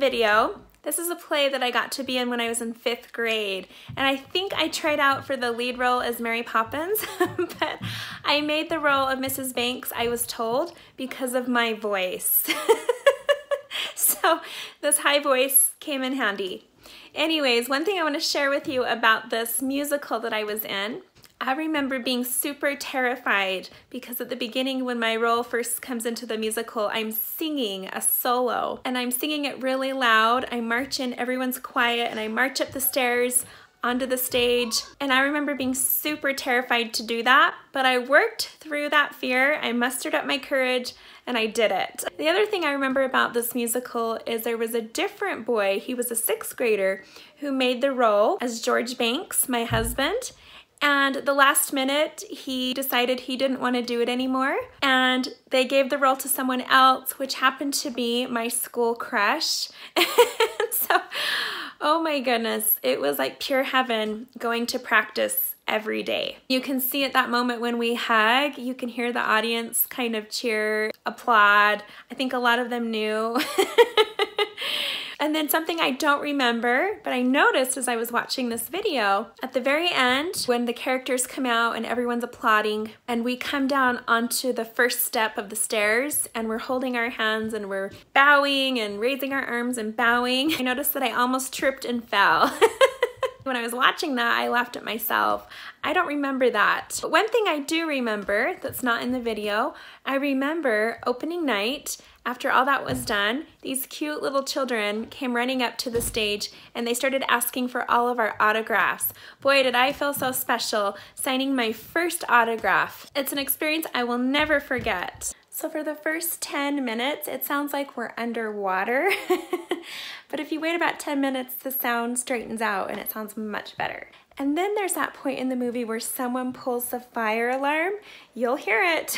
video. This is a play that I got to be in when I was in 5th grade, and I think I tried out for the lead role as Mary Poppins, but I made the role of Mrs. Banks, I was told, because of my voice. So this high voice came in handy. Anyways, one thing I want to share with you about this musical that I was in, I remember being super terrified because at the beginning when my role first comes into the musical, I'm singing a solo and I'm singing it really loud. I march in, everyone's quiet, and I march up the stairs onto the stage. And I remember being super terrified to do that, but I worked through that fear. I mustered up my courage and I did it. The other thing I remember about this musical is there was a different boy, he was a 6th grader, who made the role as George Banks, my husband. And the last minute, he decided he didn't want to do it anymore. And they gave the role to someone else, which happened to be my school crush. And so, oh my goodness, it was like pure heaven going to practice every day. You can see at that moment when we hug, you can hear the audience kind of cheer, applaud. I think a lot of them knew. And then something I don't remember, but I noticed as I was watching this video, at the very end, when the characters come out and everyone's applauding, and we come down onto the first step of the stairs, and we're holding our hands and we're bowing and raising our arms and bowing, I noticed that I almost tripped and fell. When I was watching that, I laughed at myself. I don't remember that. But one thing I do remember that's not in the video, I remember opening night, after all that was done, these cute little children came running up to the stage and they started asking for all of our autographs. Boy, did I feel so special signing my first autograph. It's an experience I will never forget. So for the first 10 minutes, it sounds like we're underwater. But if you wait about 10 minutes, the sound straightens out and it sounds much better. And then there's that point in the movie where someone pulls the fire alarm. You'll hear it.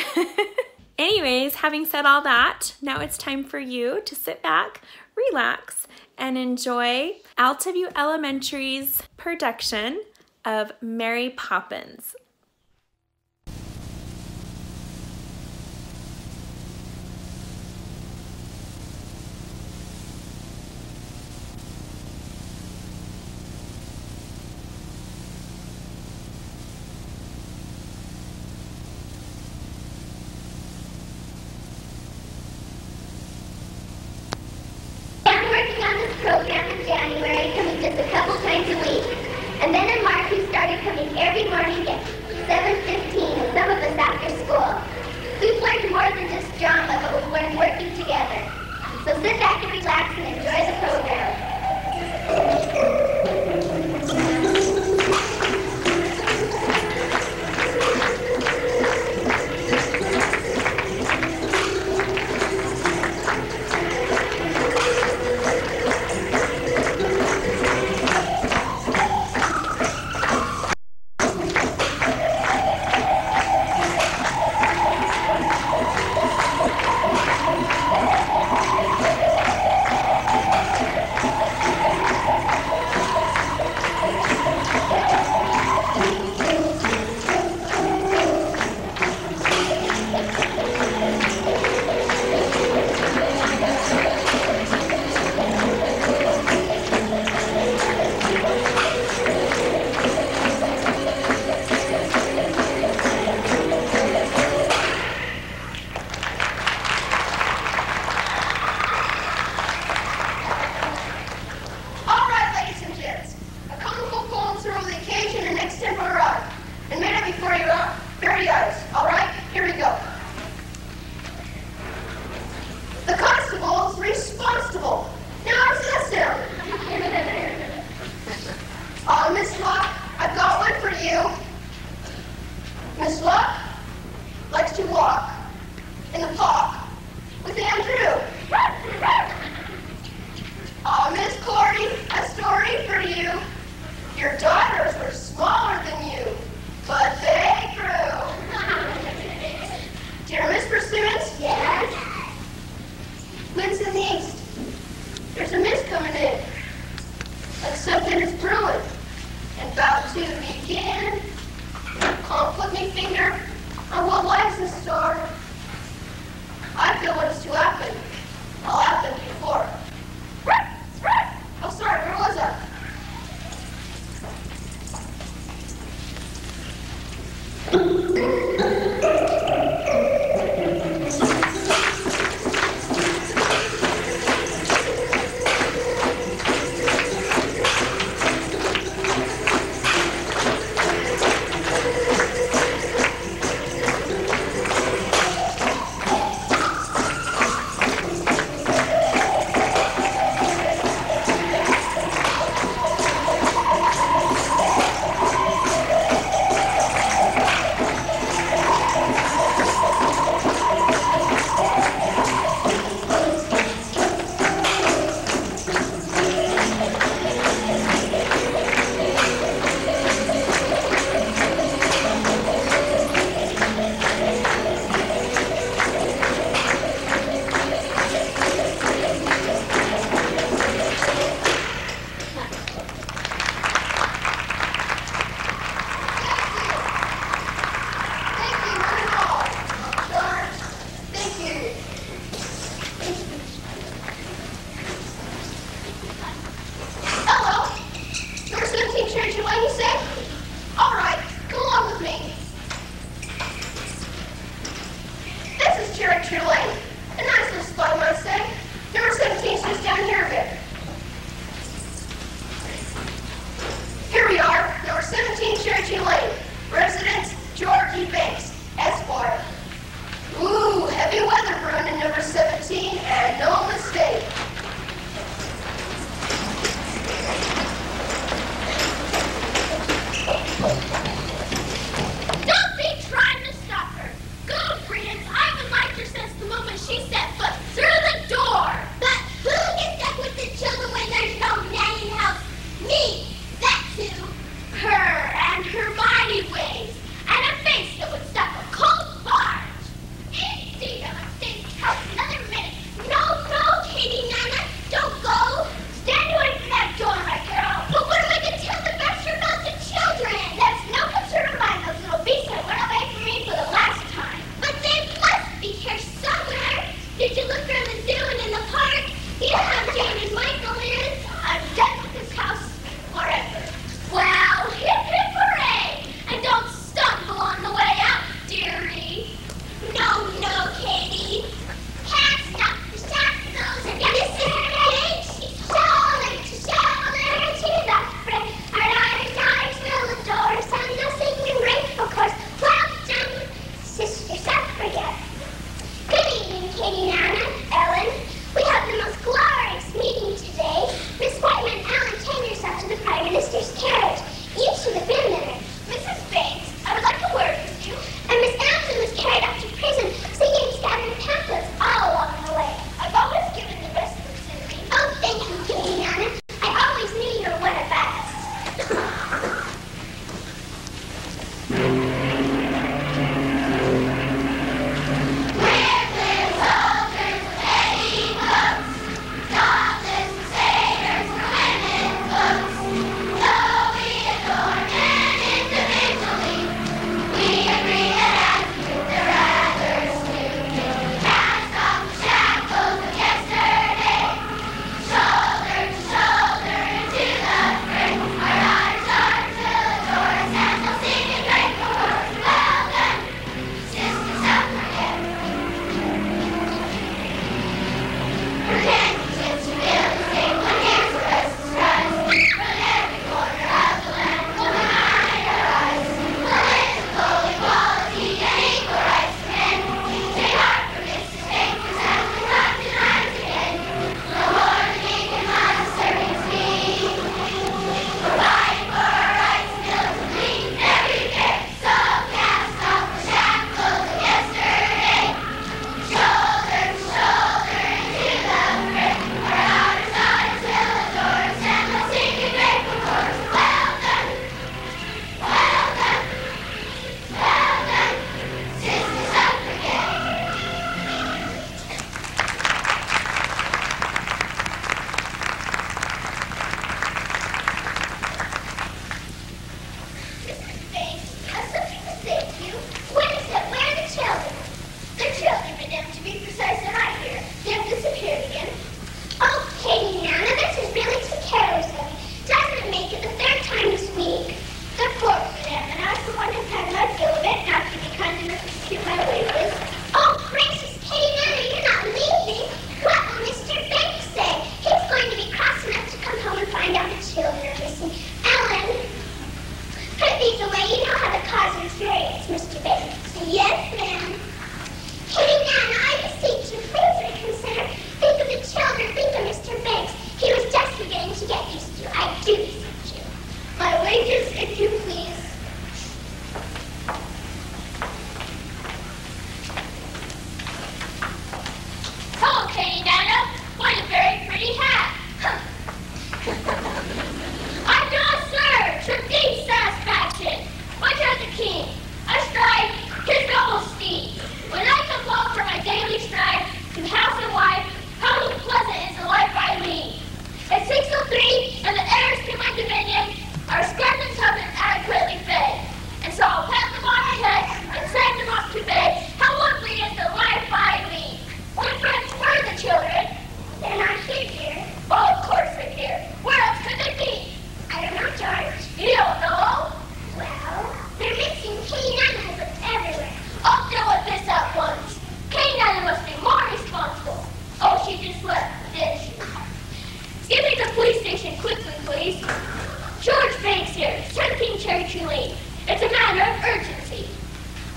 Anyways, having said all that, now it's time for you to sit back, relax, and enjoy Alta View Elementary's production of Mary Poppins. Program in January, coming just a couple times a week. And then in March, we started coming every morning at 7:15, and some of us after school. We've learned more than just drama, but we've learned working together. So sit back and relax and enjoy the program.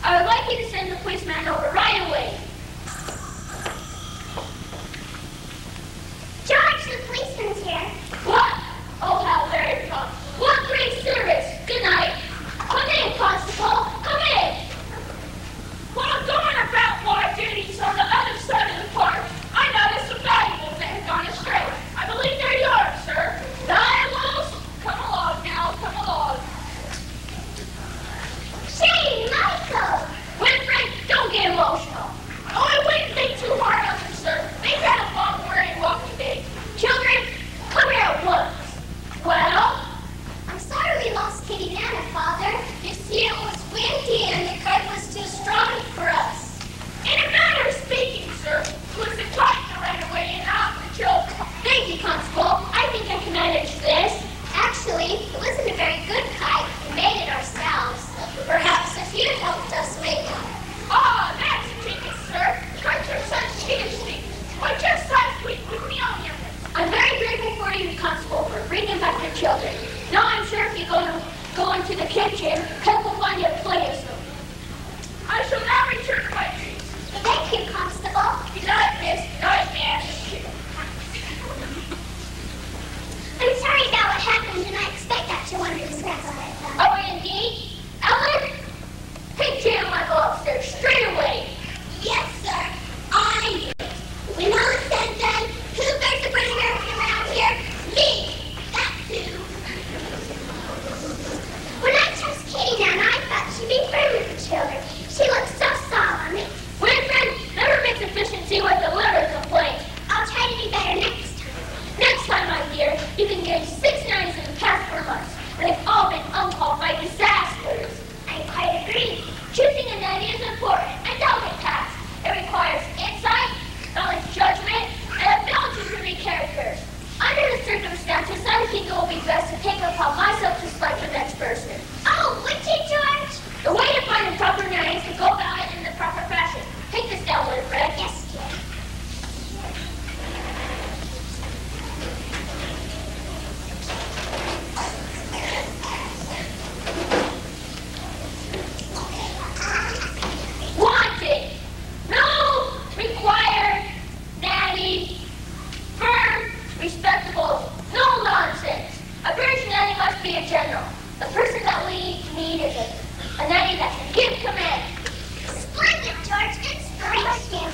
I would like you to send the policeman over right away. George, the policeman's here. What? Oh, how very prompt. What great service. Good night. Come in, Constable. Come in. While I'm going about my duties on the other side of the park, I noticed some valuables that had gone astray. I believe they're yours, sir. Valuables? Come along now, come along. Gee, Michael! Winfred, don't get emotional. Oh, I wouldn't think too hard of them, sir. They've had a long-wearing walking day. Children, come here at once. Well? I'm sorry we lost Kitty Nana, Father. You see, it was windy and the kite was too strong for us. In a manner of speaking, sir, it was the kite that ran away and not the children. Thank you, Constable. I think I can manage this. Actually, it wasn't a very good kite. We made it ourselves. Perhaps if you'd helped us make it. Ah, that's a ticket, sir. Kites are such cheap things. But just last week with me on him. I'm very grateful for you, Constable, for bringing back your children. Now I'm sure if you go into the kitchen, Pep will find you a plate of them. I shall now return to my duties. Thank you, Constable. Good night, miss. Good night, man. I'm sorry about what happened, and I expect that you want to discuss it. Oh, indeed? Ellen? Take Jan and Michael upstairs straight away. Yes, sir. I do. When all is said and done, who's the bring everything around here? Me. That too. When I chose Kitty Nana, I thought she'd be friendly with the children. She looks so solemn. Winfred, never mix efficiency with the litter complaint. I'll try to be better next time. Next time, my dear, you can get 6 nannies in the past 4 months. They've all been unqualified disasters. I quite agree. Choosing a nanny is important and delicate task. It requires insight, knowledge, judgment, and ability to read characters. Under the circumstances, I think it will be best to take upon myself to select the next person. Oh, would you, George? The way to find the proper nanny is to go about it in the proper fashion. Take this down, Winfred. Yes, dear. Wanted. No. Required. Nanny. Firm. Respectable. No nonsense. A British nanny must be a general. The person that we need is a nanny that can give command. Splendid, George. Inspiration.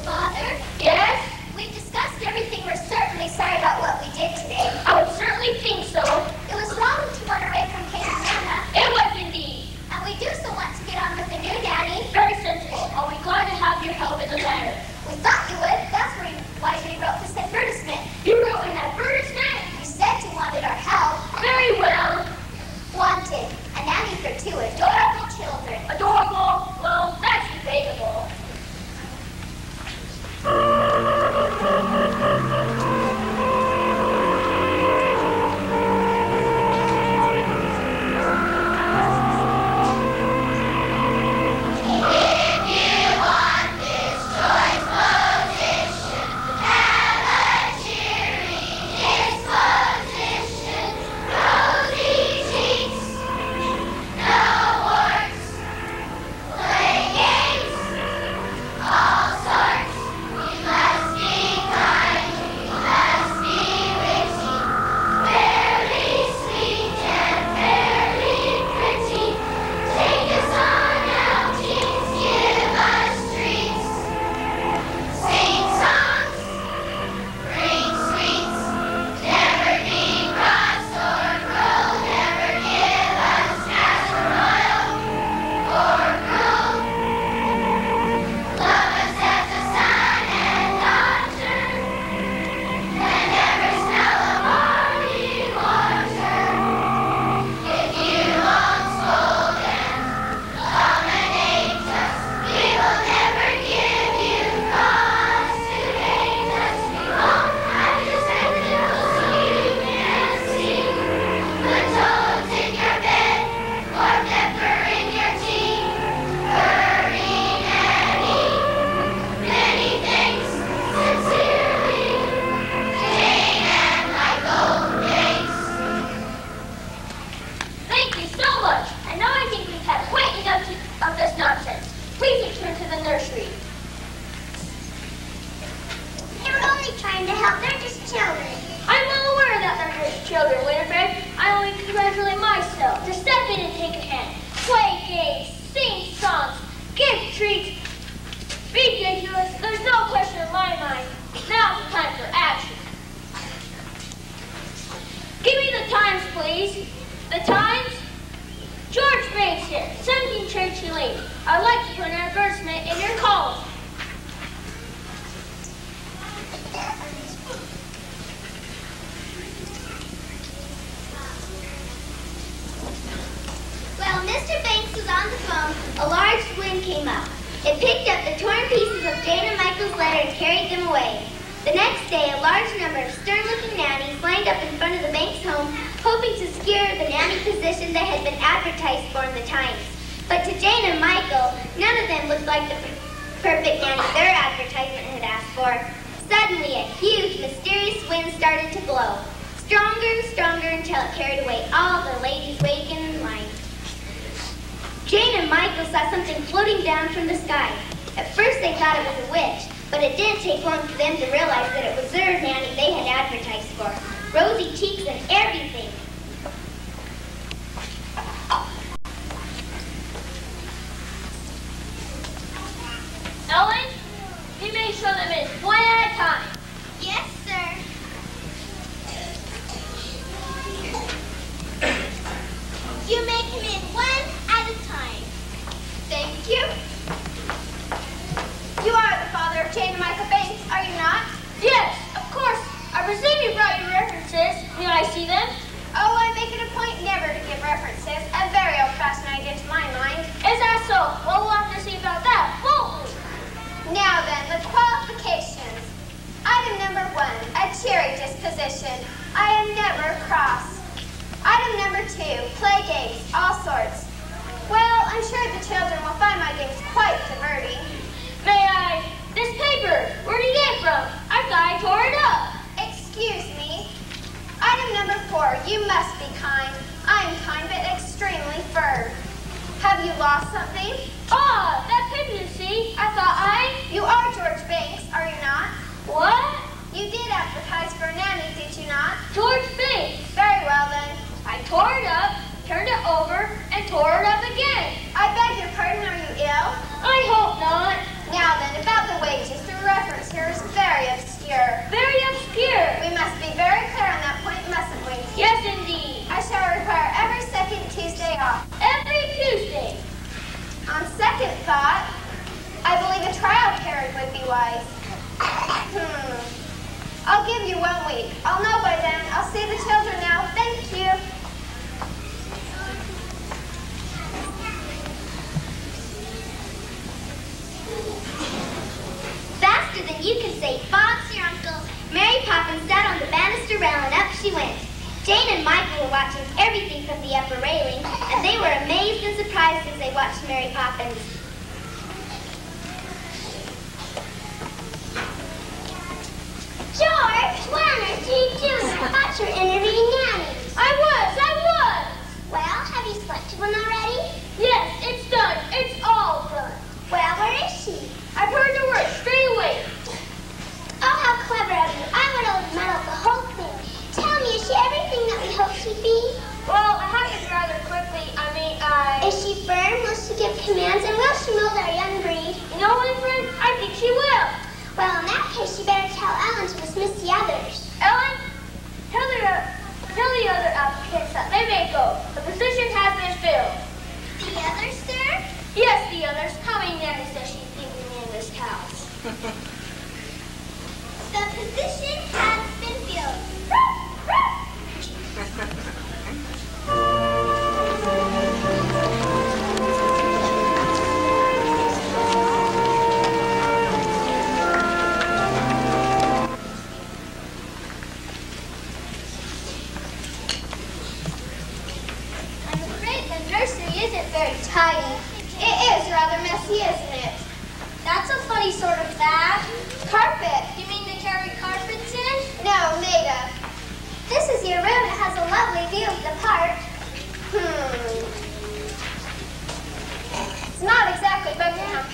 Father? Yes? We've discussed everything. We're certainly sorry about what we did today. I would certainly think so. It was wrong to run away from Kitty Nana. It was indeed. And we do so want to get on with the new nanny. Very sensible. I'll be glad to have your help in the matter. We thought you would. That's why we wrote this advertisement. You wrote an advertisement? You said you wanted our help. Very well. Wanted. A nanny for 2 adorable children. Adorable? Well, that's debatable. If you want this choice Please return to the nursery. They were only trying to help. They're just children. I'm well aware that they're just children, Winifred. I only congratulate myself to step in and take a hand. Play games, sing songs, give treats. Ridiculous. There's no question in my mind. Now's the time for action. Give me the times, please. The times? George Banks here, 17 Churchill Lane. I'd like to put an advertisement in your column. While Mr. Banks was on the phone, a large wind came up. It picked up the torn pieces of Jane and Michael's letter and carried them away. The next day, a large number of stern-looking nannies lined up in front of the Banks home, hoping to secure the nanny position that had been advertised for in the Times. But to Jane and Michael, none of them looked like the perfect nanny their advertisement had asked for. Suddenly, a huge, mysterious wind started to blow. Stronger and stronger until it carried away all the ladies waiting in line. Jane and Michael saw something floating down from the sky. At first they thought it was a witch, but it didn't take long for them to realize that it was their nanny they had advertised for. Rosy cheeks and everything. Ellen, you may show them in one at a time. Yes, sir. You may come in one at a time. Thank you. You are the father of Jane and Michael Banks, are you not? Yes, of course. I presume you brought your references. May I see them? Oh, I make it a point never to give references. A very old-fashioned idea to my mind. Is that so? Well, we'll have to see about that, won't we? Now then, the qualifications. Item number 1, a cheery disposition. I am never cross. Item number 2, play games, all sorts. Well, I'm sure the children will find my games quite diverting. May I? This paper, where did you get it from? I thought I tore it up. Excuse me. Item number 4, you must be kind. I am kind but extremely firm. Have you lost something? Ah, that paper, you see. I thought You are George Banks, are you not? What? You did advertise for a nanny, did you not? George Banks. Very well then. I tore it up, turned it over, and tore it up again. I beg your pardon, are you ill? I hope not. Now then, about the wages, the reference here is very obscure. Very obscure. We must be very clear on that point, mustn't we? Yes, indeed. I shall require every second Tuesday off. Every Tuesday. On second thought, I believe a trial period would be wise. I'll give you 1 week. I'll know by then. I'll see the children now. Thank you. Faster than you can say, Bob's your uncle. Mary Poppins sat on the banister rail and up she went. Jane and Michael were watching everything from the upper railing, and they were amazed and surprised as they watched Mary Poppins. George, what on earth are you doing? I thought you were interviewing nannies. I was. Well, have you selected one already? Yes, it's done. It's all done. Well, where is she? I've heard the word straight away. Oh, how clever of you. I would have muddled the whole thing. Tell me, is she everything that we hoped she'd be? Well, it happened rather quickly. Is she firm? Will she give commands? And will she mold our young breed? You know, Winifred, I think she will. Well, in that case, you better tell Ellen to dismiss the others. Ellen, tell the other applicants that they may go. The position has been filled. The others, sir? Yes, the others. How many nannies does she think we need in this house? The position has been filled. I'm afraid the nursery isn't very tidy. It is rather messy, isn't it? That's a funny sort of bag. Carpet. You mean to carry carpets in? No, made of. This is your room. It has a lovely view of the park. It's not exactly Buckingham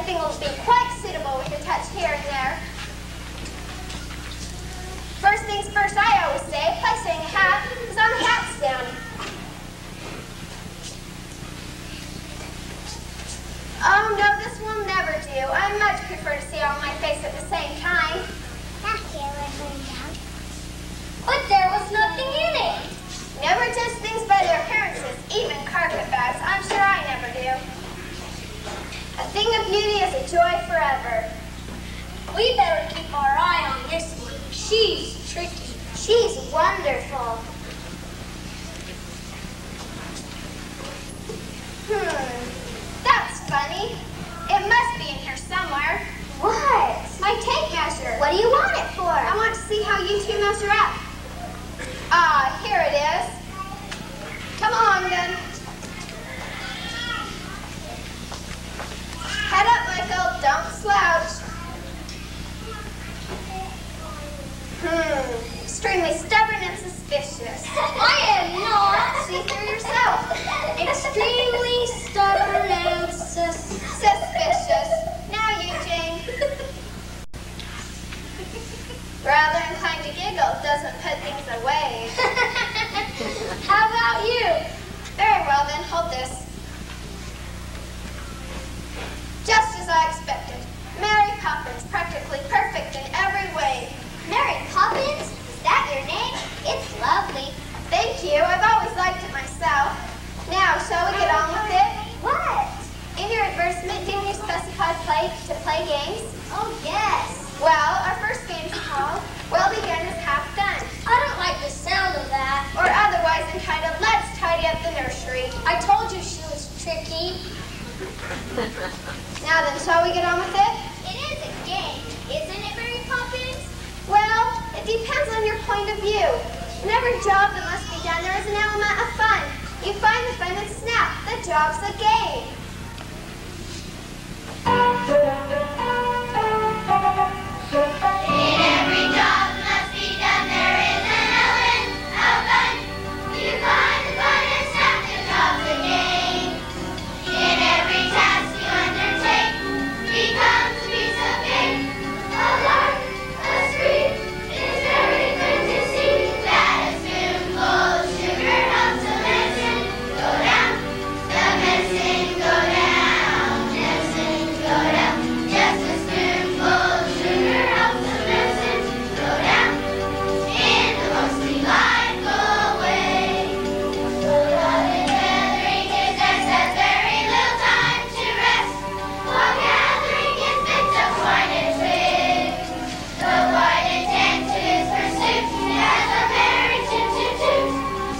think will be quite suitable with a touch here and there. First things first, I always say, placing a hat is on the hat stand. Oh no, this will never do. I much prefer to see all my face at the same time. But there was nothing in it. Never judge things by their appearances, even carpet bags. I'm sure I never do. A thing of beauty is a joy forever. We better keep our eye on this one. She's tricky. She's wonderful. That's funny. It must be in here somewhere. What? My tape measure. What do you want it for? I want to see how you two measure up. Ah, here it is. Come on, then. Head up, Michael. Don't slouch. Extremely stubborn and suspicious. I am not. See for yourself. Extremely stubborn and Suspicious. Now you, Jane. Rather inclined to giggle, doesn't put things away. How about you? Very well then, hold this. Just as I expected. Mary Poppins, practically perfect in every way. Mary Poppins? Is that your name? It's lovely. Thank you. I've always liked it myself. Now, shall we get on with it? What? In your advertisement, didn't you specify to play games? Oh, yes. Well, our first game's called Well Begun is Half Done. I don't like the sound of that. Or otherwise entitled Let's Tidy Up the Nursery. I told you she was tricky. Now then, shall we get on with it? It is a game, isn't it, Mary Poppins? Well, it depends on your point of view. In every job that must be done, there is an element of fun. You find the fun and snap. The job's a game. In every job that must be done, there is an element of fun. You find the fun and snap. The job's a game. In every task you undertake, becomes a piece of cake. A lark, a scream, it's very good to see that a spoonful of sugar helps the medicine go down. The medicine go down, medicine go down. Just a spoonful of sugar helps the medicine go down. In the most delightful way. So gathering his nest has very little time to rest. While gathering his bits of twine and twig, the white intent to his pursuit has a merry toot-toot-toot.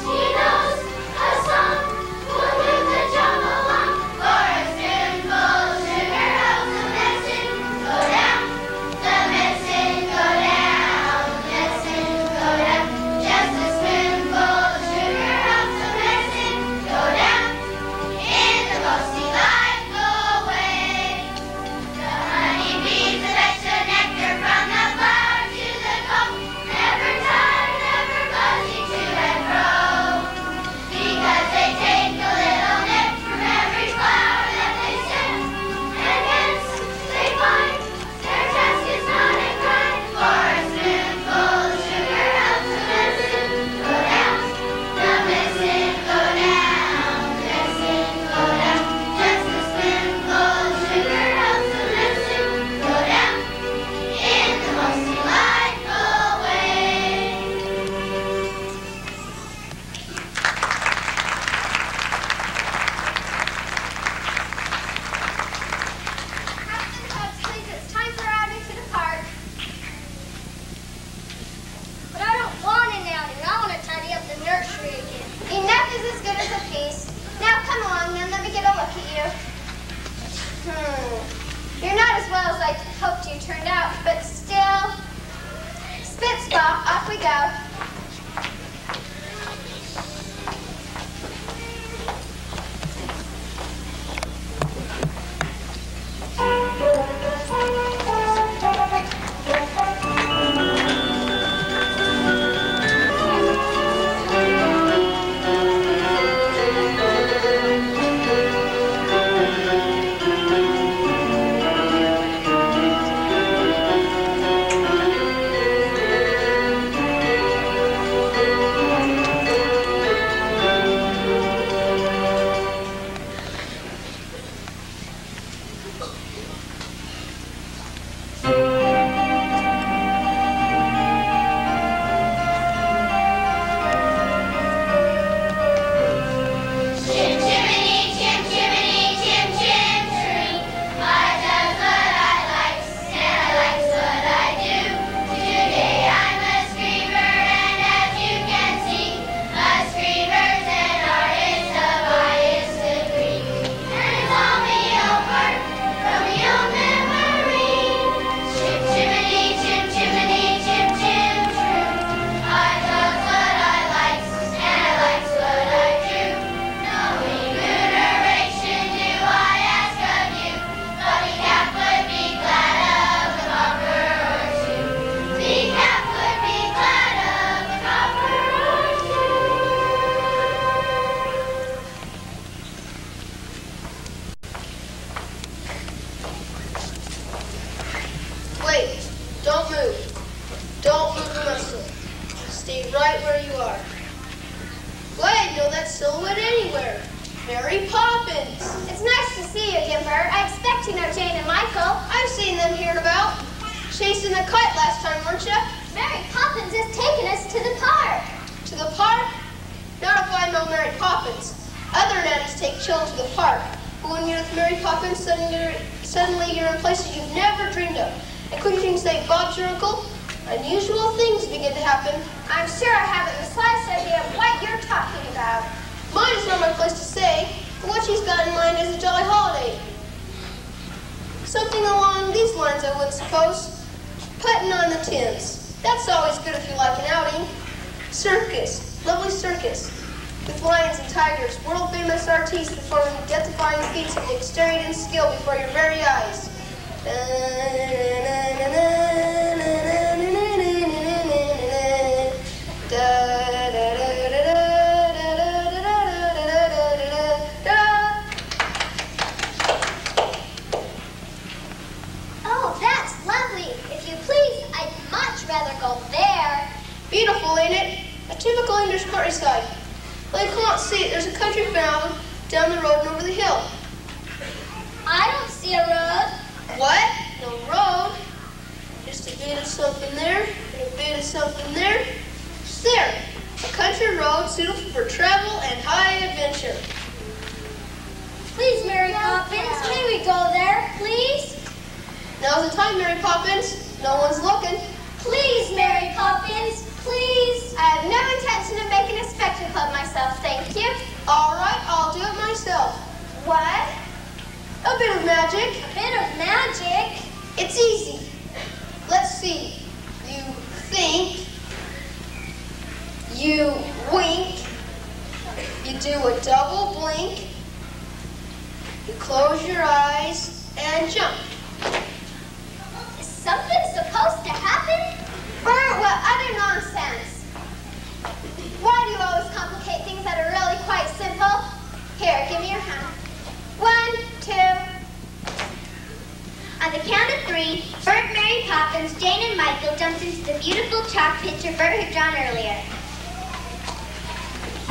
He knows a song will do the job along, for a spoonful of sugar helps the medicine go down. The medicine go down, medicine go down. Just a spoonful of sugar helps the medicine go down. In the most delightful way. The honeybees fetch the nectar from the flower to the comb, never tired, never buzzing to and fro, because they take a little nip from every flower that they send, and hence they find their task is not a crime, for a spoonful of sugar helps the medicine go down. The medicine go down, medicine go down. Just a spoonful of sugar helps the medicine go down. In the most delightful way. Captain Hubbs, please, it's time for outing to the park. But I don't want an outing. I want to tidy up the nursery again. Enough is as good as a feast. Now come along, then let me get a look at you. You're not as well as I hoped you turned out, but still. Spitspot, off we go. right where you are. Glad you know that silhouette anywhere. Mary Poppins. It's nice to see you again, Bert. I expect you know Jane and Michael. I've seen them here about. Chasing a kite last time, weren't you? Mary Poppins has taken us to the park. To the park? Not if I know Mary Poppins. Other nannies take children to the park. But when you're with Mary Poppins, suddenly you're in places you've never dreamed of. Including things like Bob's your uncle. Unusual things begin to happen. I'm sure I haven't the slightest idea of what you're talking about. Mine is not my place to say, but what she's got in mind is a jolly holiday. Something along these lines, I would suppose. Putting on the tins. That's always good if you like an outing. Circus. Lovely circus. With lions and tigers, world-famous artists performing death-defying feats of dexterity and skill before your very eyes. Oh, that's lovely. If you please, I'd much rather go there. Beautiful, ain't it? A typical English countryside. Well, you can't see it. There's a country fountain down the road and over the hill. I don't see a road. What? No road. Just a bit of something there, and a bit of something there. It's there. A country road suitable for travel and high adventure. Please, Mary Poppins, may we go there, please? Now's the time, Mary Poppins. No one's looking. Please, Mary Poppins, please. I have no intention of making a spectacle of myself, thank you. All right, I'll do it myself. What? A bit of magic. A bit of magic? It's easy. Let's see. You think. You wink. You do a double blink. You close your eyes and jump. Is something supposed to happen? Bert, what utter nonsense. Why do you always complicate things that are really quite simple? Here, give me your hand. 1, 2. On the count of 3, Bert, Mary Poppins, Jane, and Michael jumped into the beautiful chalk picture Bert had drawn earlier. A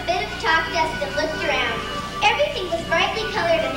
bit of chalk dust and looked around. Everything was brightly colored and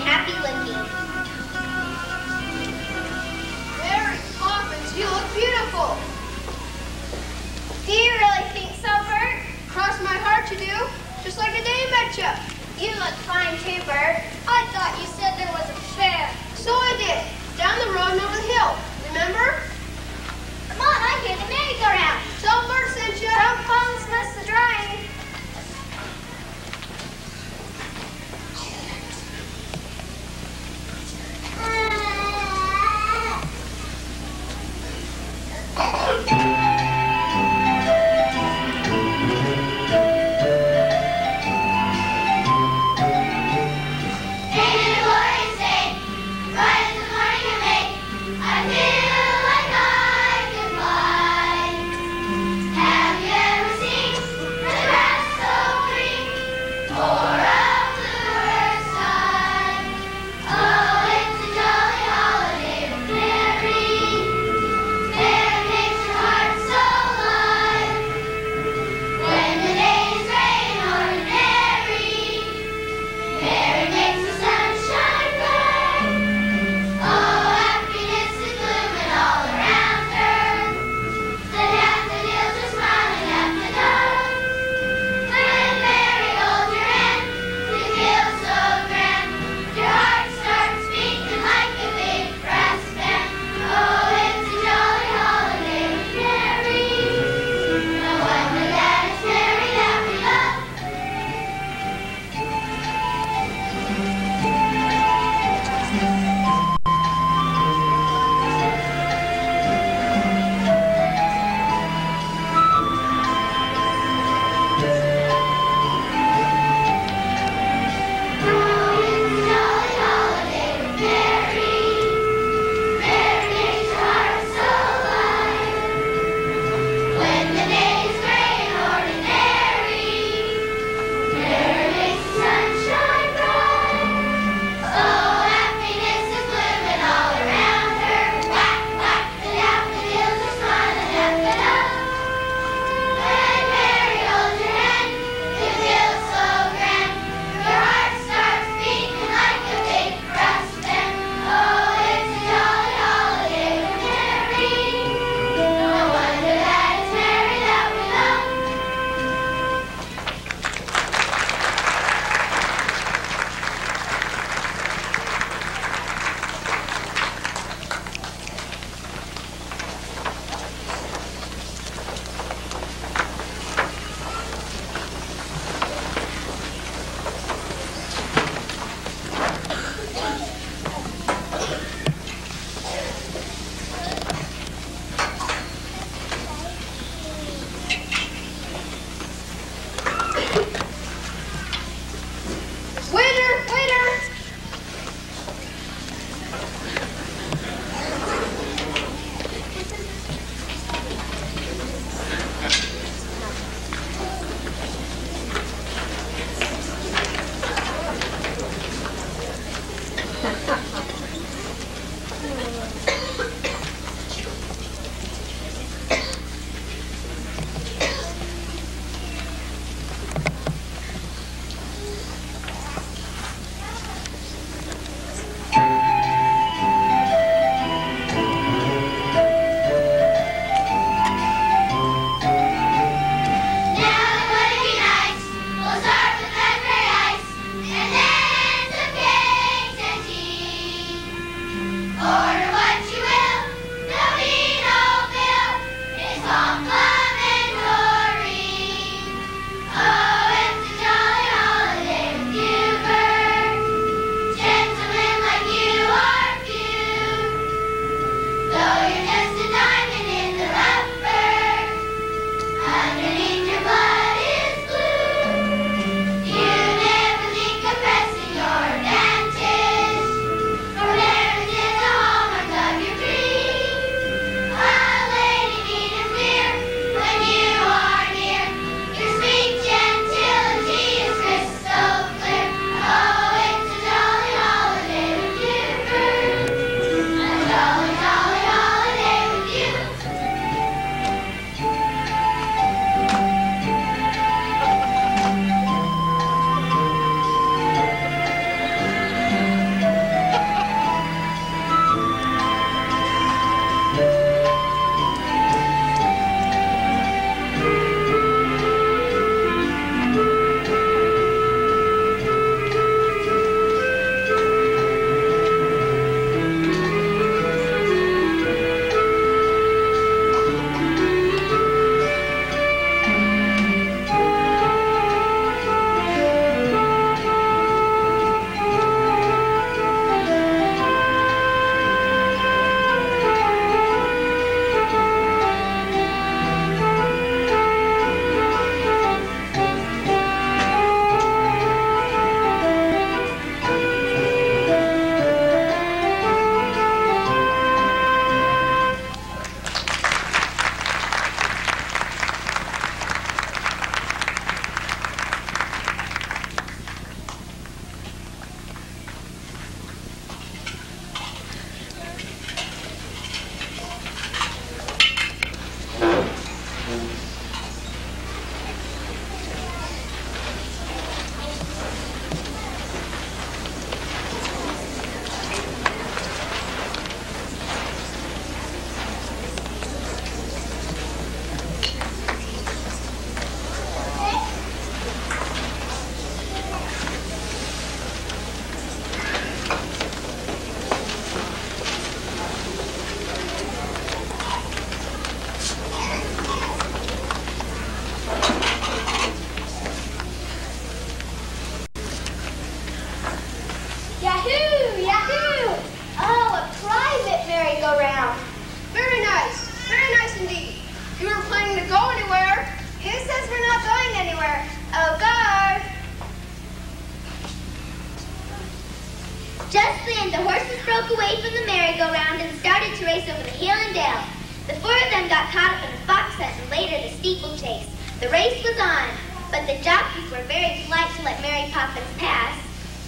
Just then, the horses broke away from the merry-go-round and started to race over the hill and dale. The four of them got caught up in the fox hunt and later the steeplechase. The race was on, but the jockeys were very polite to let Mary Poppins pass.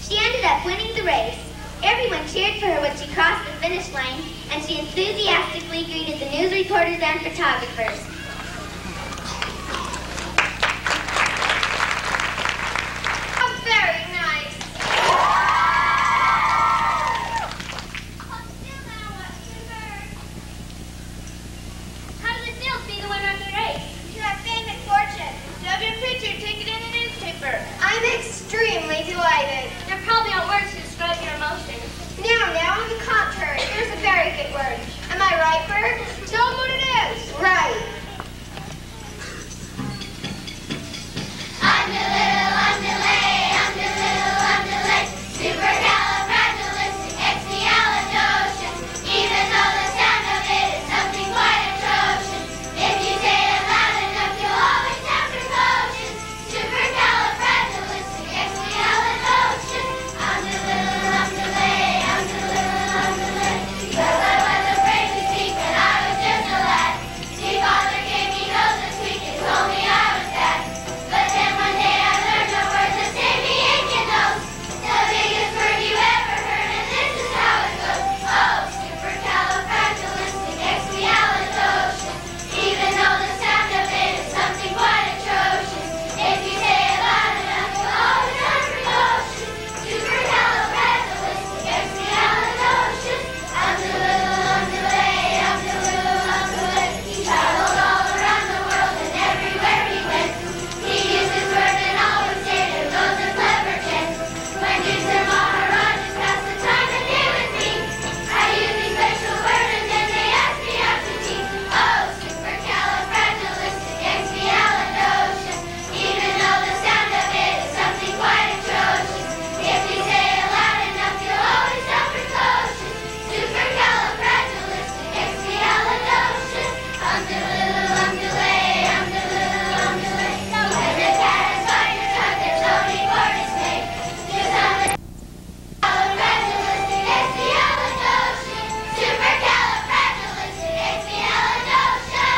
She ended up winning the race. Everyone cheered for her when she crossed the finish line, and she enthusiastically greeted the news reporters and photographers. Very nice. How did the Dills be the winner of the race? To our famous fortune. W. Pritchard took it in the newspaper. I'm extremely delighted. There probably aren't words to describe your emotions. Now, on the contrary, there's a very good word. Am I right, Bert? Tell them what it is. Right. Supercalifragilisticexpialidocious. Even though the sound of it is something quite atrocious, if you say it loud enough, you'll always have precautions. Supercalifragilisticexpialidocious. Because I was afraid to speak when I was just a lad. See, Father gave me nose and tweak and told me I was bad. But then one day I learned the words that saved me aching nose. The biggest word you ever heard, and this is how it goes. Oh, supercalifragilisticexpialidocious. Even though the sound of it is something quite atrocious, if you say it loud enough, you'll always have precautions. Supercalifragilisticexpialidocious. He traveled all around the world and everywhere he went. He used his word and always stayed at those and clever gents. When Dukes and Maharajas passed the time of day with me, I used a special word and then they asked me out to tea. Oh, supercalifragilisticexpialidocious. Even though the sound of it is something quite atrocious, if you say it loud enough, you'll always have precautions. Supercalifragilisticexpialidocious. Umdaloo-umdalay, umdaloo-umdalay. When the cat has fired his heart, there's no need for dismay. Just supercalifragilisticexpialidocious.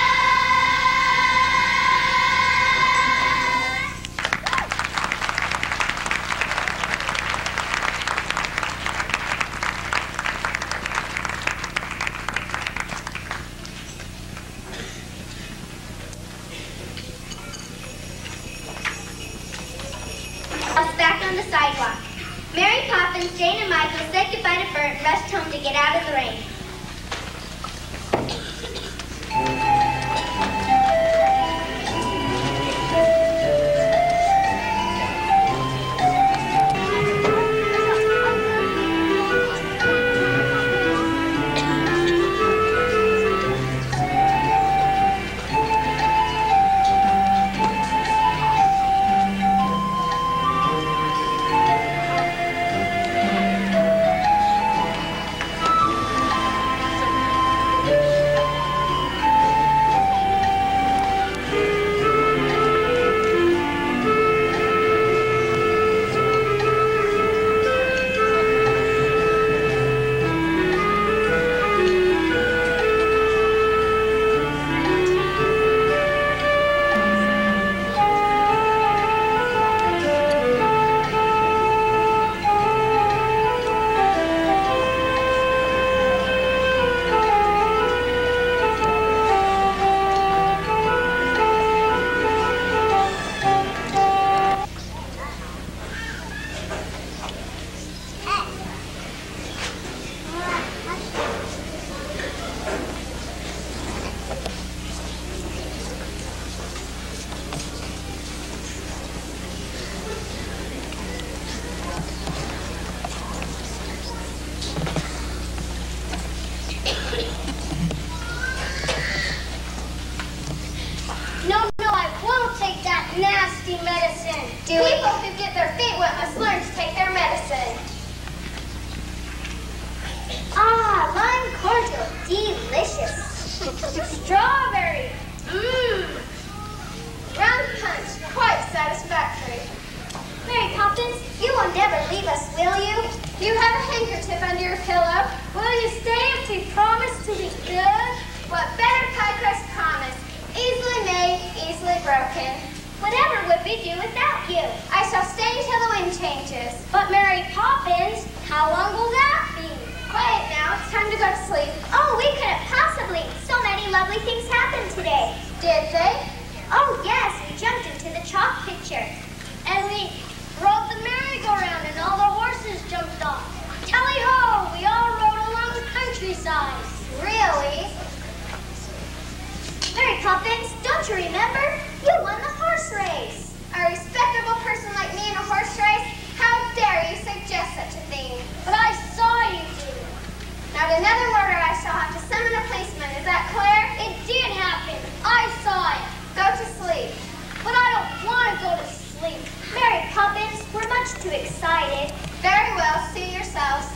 Us back on the sidewalk. Mary Poppins, Jane, and Michael said goodbye to Bert and rushed home to get out of the rain. nasty medicine. People who get their feet wet must learn to take their medicine. Ah, lime cordial, delicious. Strawberry. Mmm. Rum punch, quite satisfactory. Mary Poppins, you will never leave us, will you? Do you have a handkerchief under your pillow? Will you stay if we promise to be good? What better pie crust promise? Easily made, easily broken. Whatever would we do without you? I shall stay till the wind changes. But Mary Poppins, how long will that be? Quiet now, it's time to go to sleep. Oh, we couldn't possibly. So many lovely things happened today. Did they? Oh, yes, we jumped into the chalk picture. And we rode the merry-go-round and all the horses jumped off. Tally-ho, we all rode along the countryside. Really? Mary Poppins, don't you remember? You won the horse race. A respectable person like me in a horse race? How dare you suggest such a thing? But I saw you do it. Not another word or I shall have to summon a policeman. Is that clear? It did happen. I saw it. Go to sleep. But I don't want to go to sleep. Mary Poppins, we're much too excited. Very well, see yourselves.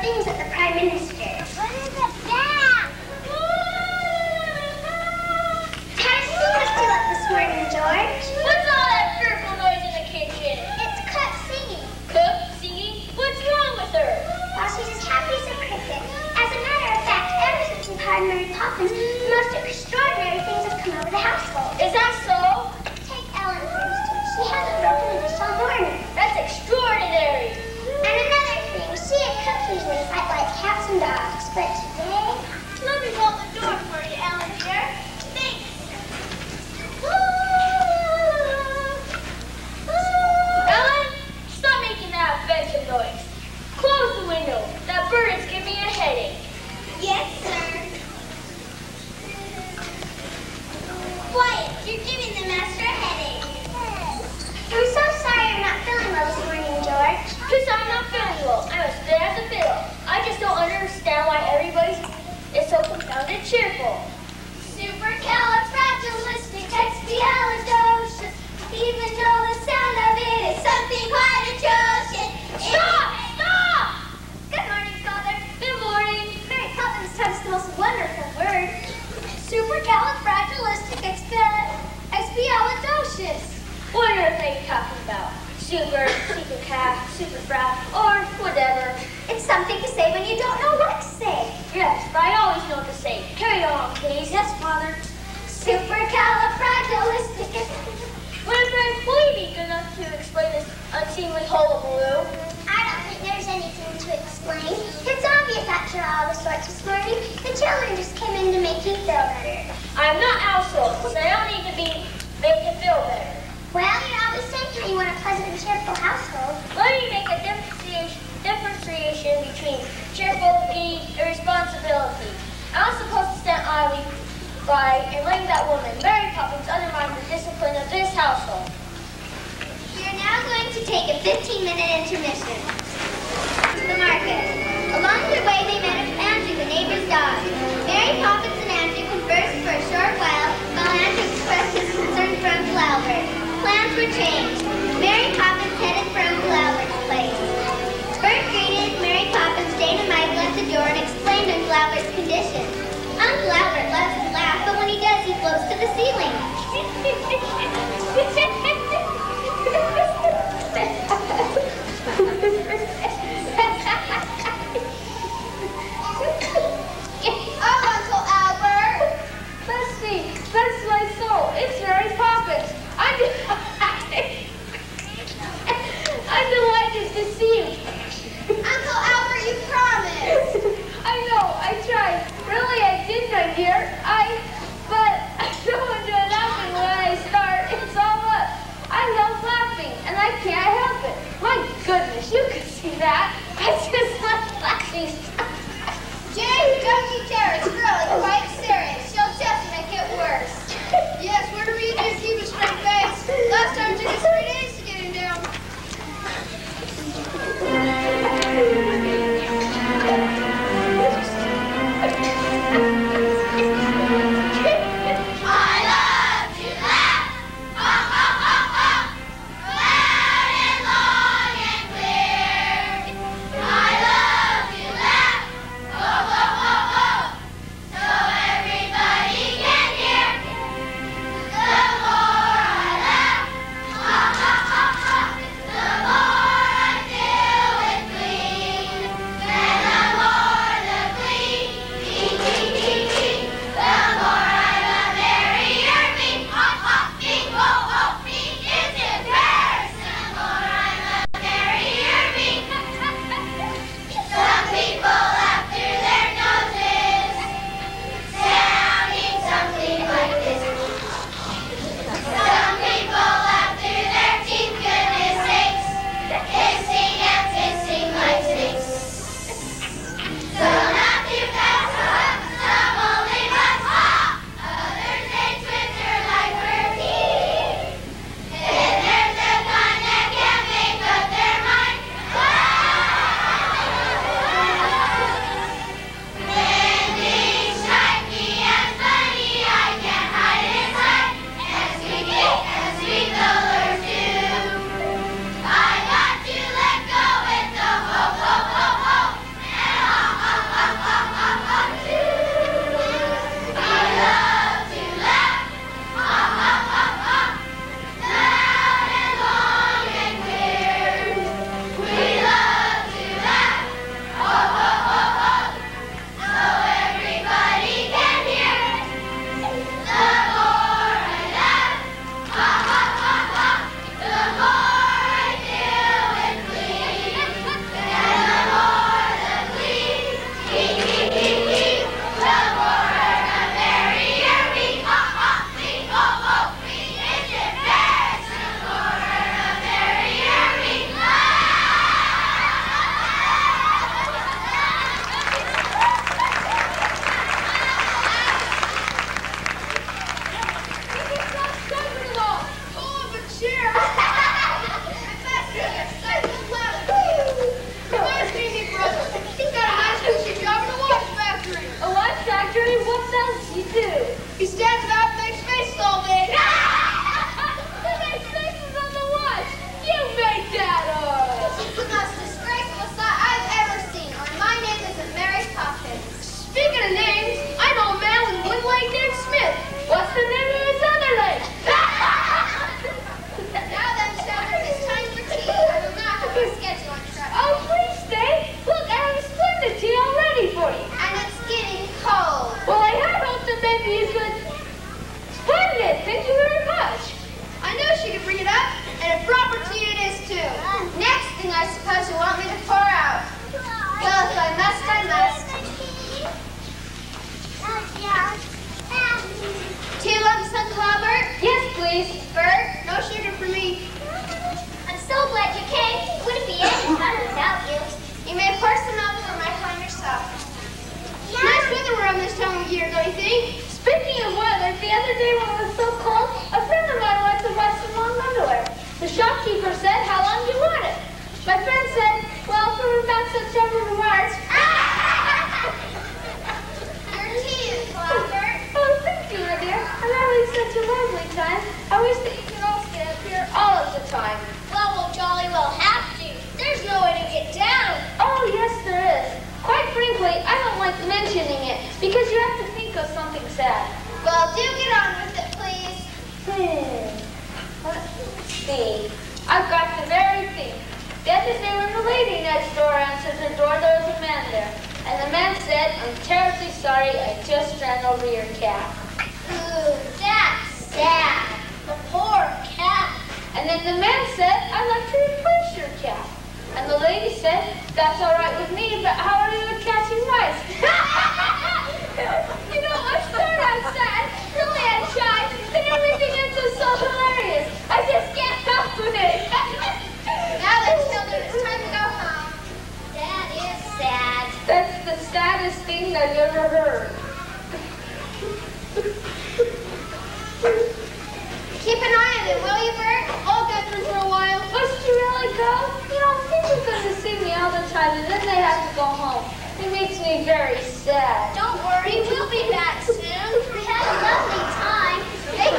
things at the Prime Minister's. What is it that? How's school still up this morning, George? What's all that fearful noise in the kitchen? It's Cook singing. Cook singing? What's wrong with her? Well, she's as happy as a cricket. As a matter of fact, ever since we've hired Mary Poppins, the most extraordinary things have come over the household. Is that so? Take Ellen, for instance. She hasn't broken a dish all morning. That's extraordinary. And another thing, she and Cook usually fight like cats and dogs, but today... Let me hold the door for you, Ellen, dear. Thanks. Ellen, stop making that offensive noise. Close the window. That bird is giving me a headache. Yes, sir. Quiet, you're giving the master a headache. I'm so sorry I'm not feeling well this morning, George. Because I'm not feeling well. I'm as fit as a fiddle. I just don't understand why everybody is so confounded cheerful. Supercalifragilisticexpialidocious. Even though the sound of it is something quite atrocious. Stop! Stop! Good morning, Father. Good morning. Mary Poppins taught us the most wonderful word. Supercalifragilisticexpialidocious. What are they talking about? Super, super calf, super frat, or whatever. It's something to say when you don't know what to say. Yes, but I always know what to say. Carry on, please. Yes, Father. Supercalifragilisticexpialidocious. Winifred, will you be good enough to explain this unseemly hullabaloo? I don't think there's anything to explain. It's obvious after all the sorts this morning. The children just came in to make you feel better. I'm not household, so I don't need to be made to feel better. Well, you're always saying how you want a pleasant and cheerful household. Let me make a differentiation between cheerful, giddy, and responsibility. I'm supposed to stand idly by and letting that woman, Mary Poppins, undermine the discipline of this household. You're now going to take a 15-minute intermission. The market. Along the way, they met Andrew, the neighbor's dog. Mary Poppins and Andrew conversed for a short while Andrew expressed his concern for Uncle Albert. Plans were changed. Mary Poppins headed for Uncle Albert's place. Bert greeted Mary Poppins, Jane and Michael at the door and explained Uncle Albert's condition. Uncle Albert loves to laugh, but when he does, he floats to the ceiling. for you. And it's getting cold. Well, I had hoped that maybe you could. Splendid! Thank you very much. I knew she could bring it up, and a proper tea it is too. Next thing I suppose you want me to pour out. Well, if I must, I must. Tea lumps, Uncle Albert? Yes, please. Bert, no sugar for me. I'm so glad you came. It wouldn't be any fun without you. You may pour some out for my fine yourself. Nice weather we're on this time of year, don't you think? Speaking of weather, the other day when it was so cold, a friend of mine went to buy some long underwear. The shopkeeper said, how long do you want it? My friend said, well, from about September to March. Your tea, Uncle Albert. Oh, thank you, my dear. I'm having such a lovely time. I wish that you could all stay up here all of the time. Well, we'll jolly well have to. There's no way to get down. Oh, yes, there is. Quite frankly, I don't like mentioning it because you have to think of something sad. Well, do get on with it, please. Let's see. I've got the very thing. The other day when the lady next door answered her door, there was a man there. And the man said, I'm terribly sorry, I just ran over your cat. Ooh, that's sad. The poor cat. And then the man said, I'd like to replace your cat. And the lady said, that's all right with me, but how are you at catching mice? You know, I started out sad, really I'm shy, and everything is just so hilarious. I just can't help with it. Now then, children, it's time to go home. That is sad. That's the saddest thing I've ever heard. Keep an eye on it, will you, Bert? I'll go through for a while. Must you really go? You know, people come to see me all the time, and then they have to go home. It makes me very sad. Don't worry, we'll be back soon. We had a lovely time. Thank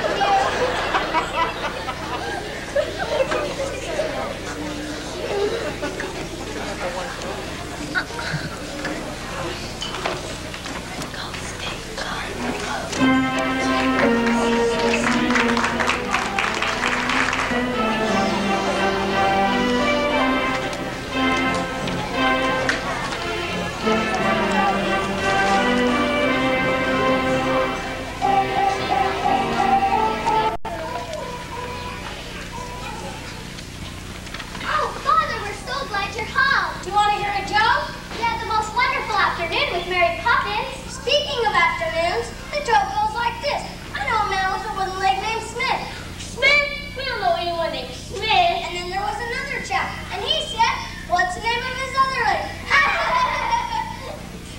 afternoon with Mary Poppins. Speaking of afternoons, the joke goes like this. I know a man with a wooden leg named Smith. Smith? We don't know anyone named Smith. And then there was another chap, and he said, what's the name of his other leg?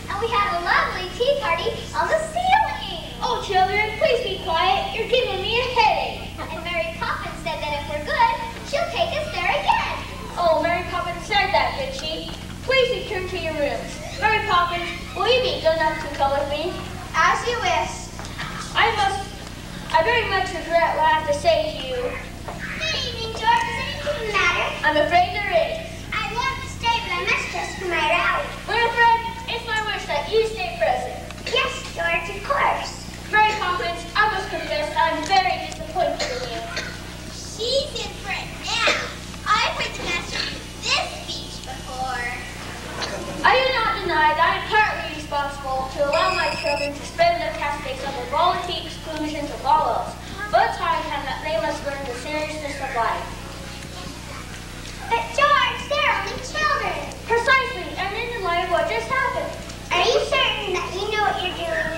And we had a lovely tea party on the ceiling. Oh, children, please be quiet. You're giving me a headache. And Mary Poppins said that if we're good, she'll take us there again. Oh, Mary Poppins said that, did she? Please return to your rooms. Mary Poppins, will you be good enough to come with me? As you wish. I very much regret what I have to say to you. Good evening, George. Is anything the matter? I'm afraid there is. I'd love to stay, but I must dress for my rally. Winifred, it's my wish that you stay present. Yes, George, of course. Mary Poppins, I must confess I'm very disappointed in you. She's in for it now. I've heard the master do this speech before. I do not deny that I am partly responsible to allow my children to spend their past days under voluntary exclusions of all else. But it's high time that they must learn the seriousness of life. But George, they're only children. Precisely, and in light of what just happened. Are you certain that you know what you're doing?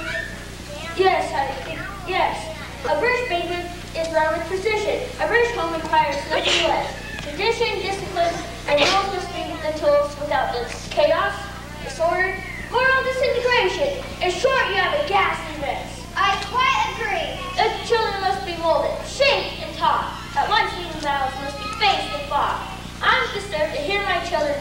Yes, I think, yes. A British baby is run with precision. A British home requires nothing less. Tradition, discipline, and rules must be the tools without this chaos, disorder, moral disintegration. In short, you have a ghastly mess. I quite agree. The children must be molded, shaped, and taught. At once, even vows must be faced and fought. I'm disturbed to hear my children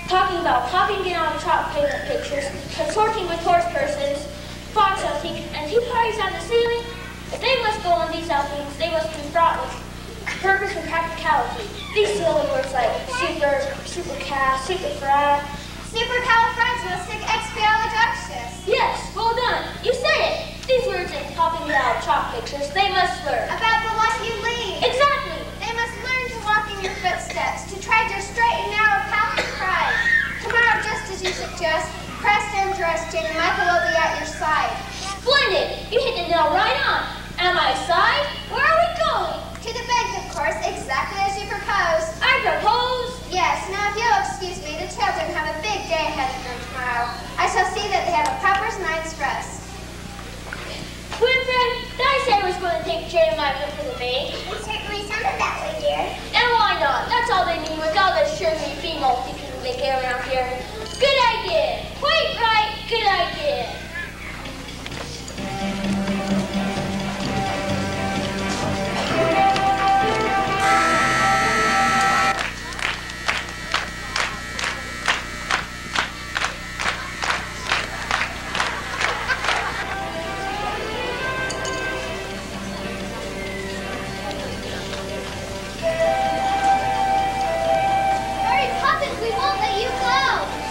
talking about popping in on chalk payment pictures, consorting with horse persons, fox hunting, and tea parties on the ceiling. If they must go on these outings, they must be fraught with purpose and practicality. These silly words like super, supercast, superfrag. Supercalifragilisticexpialidocious. Yes, well done. You said it. These words in popping out chalk pictures, they must learn. About the life you lead. Exactly. They must learn to walk in your footsteps, to tread your straight and narrow path of pride. Tomorrow, just as you suggest, pressed and dressed, Jane, and Michael will be at your side. Splendid! You hit the nail right on. At my side? Where are we going? To the bank, of course, exactly as you proposed. I propose. Yes, now if you'll excuse me, the children have a big day ahead of them tomorrow. I shall see that they have a proper night's rest. Winifred, did I say I was going to take Jane and Michael to the bank? It certainly sounded that way, dear. And why not? That's all they need with all the sugary female teachers they get around here. Good idea. Quite right. Good idea. Mary Poppins, we won't let you go.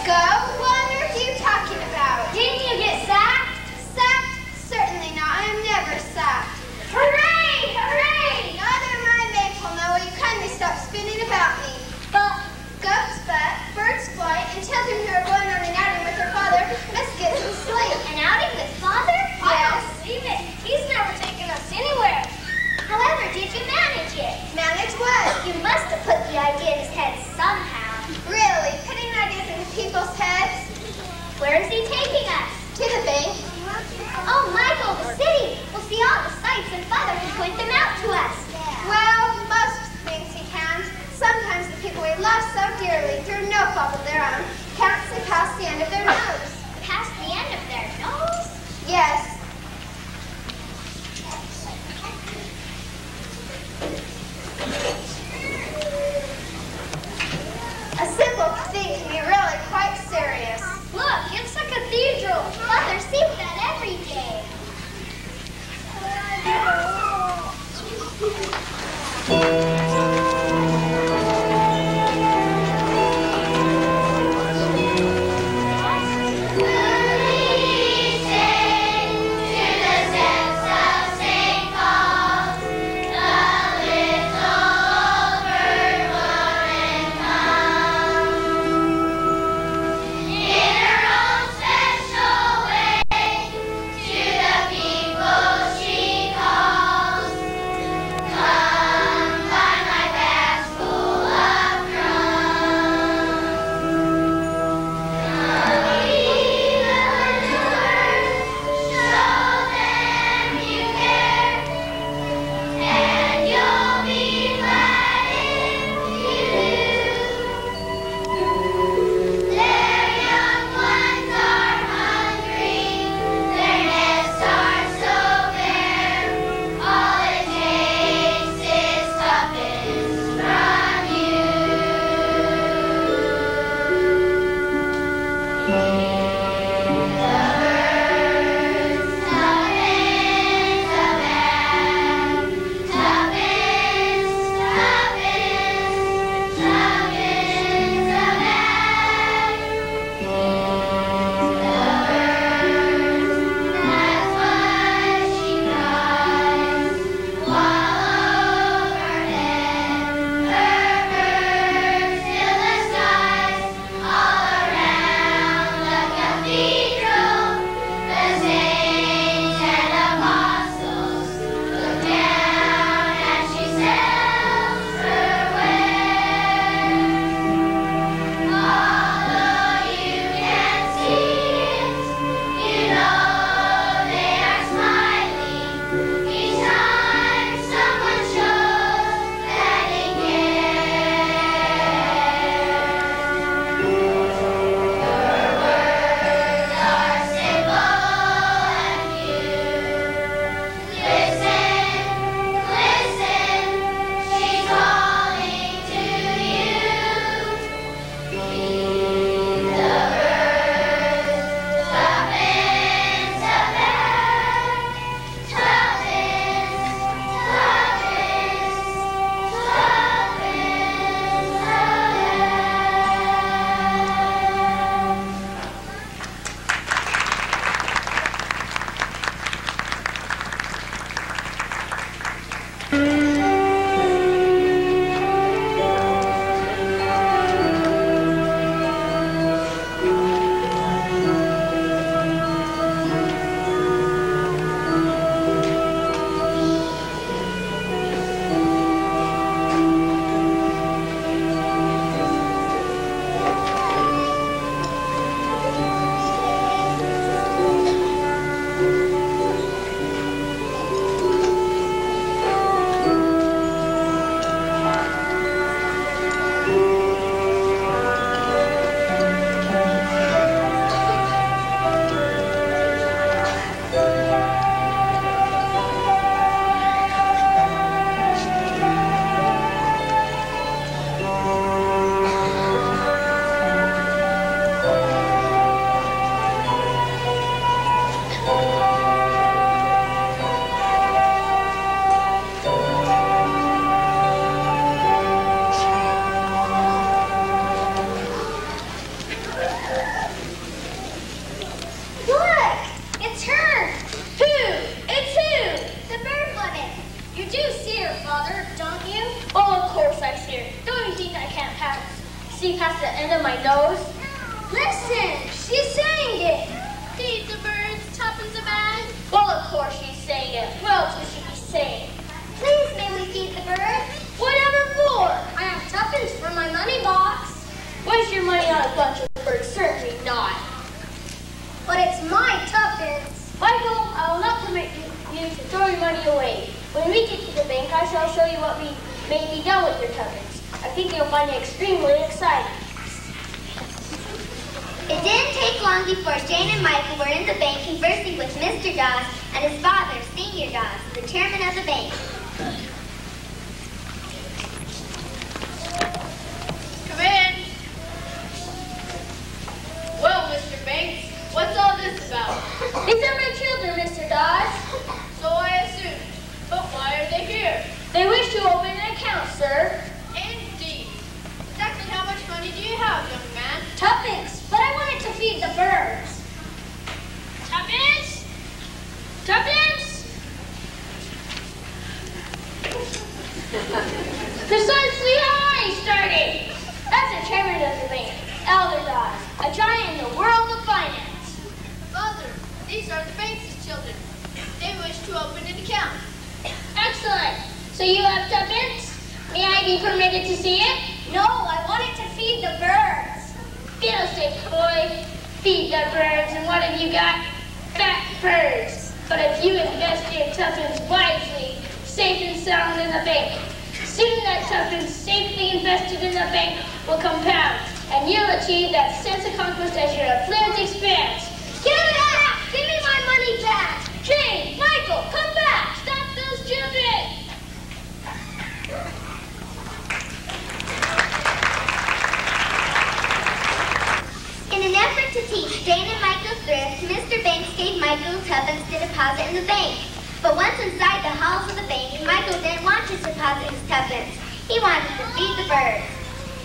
Go? What on earth are you talking about? Didn't you get sacked? Sacked? Certainly not. I am never sacked. Hooray! Hooray! Neither am I, Maple. Now will you kindly stop spinning about me? But Goat's butt, bird's flight, and children who are going on an outing with their father must get some sleep. An outing with Father? Yes. I don't believe it. He's never taken us anywhere. However, did you manage it? Manage what? You must have put the idea in his head somehow. Really? Putting ideas into people's heads? Where is he taking us? To the bank. Oh, Michael, the city. We'll see all the sights and Father can point them out to us. Well, most things he can. Sometimes the people we love so dearly, through no fault of their own, can't see past the end of their nose. Past the end of their nose? Yes. A simple thing can be really quite serious. Look, it's a cathedral. Father sees that every day. All around the end of my nose. Listen, she's saying it. Feed the birds, tuppence a bag. Well, of course she's saying it. What else would she be saying? Please, may we feed the birds? Whatever for? I have tuppence for my money box. Waste your money on a bunch of birds. Certainly not. But it's my tuppence. Michael, I will not permit you to throw your money away. When we get to the bank, I shall show you what we may be done with your tuppence. I think you'll find it extremely exciting. It didn't take long before Jane and Michael were in the bank conversing with Mr. Dawes and his father, Senior Dawes, the chairman of the bank. Come in. Well, Mr. Banks, what's all this about? These are my children, Mr. Dawes. So I assumed. But why are they here? They wish to open an account, sir. Indeed. Exactly how much money do you have, young man? Tuppence, but I wanted to feed the birds. Tuppence? Tuppence? Precisely how I started. That's the chairman of the bank, Elder Dawes, a giant in the world of finance. Father, these are the Banks' children. They wish to open an account. Excellent. So you have tuppence? May I be permitted to see it? No, I wanted to feed the birds. Fiddlestick, boy. Feed the birds, and what have you got? Fat birds. But if you invest your tuppence wisely, safe and sound in the bank, soon that tuppence safely invested in the bank will compound, and you'll achieve that sense of conquest as your affluence expands. Give it back! Give me my money back! Jane, Michael, come back! Stop those children! In an effort to teach Jane and Michael thrift, Mr. Banks gave Michael tuppence to deposit in the bank. But once inside the halls of the bank, Michael didn't want to deposit his tuppence. He wanted to feed the birds.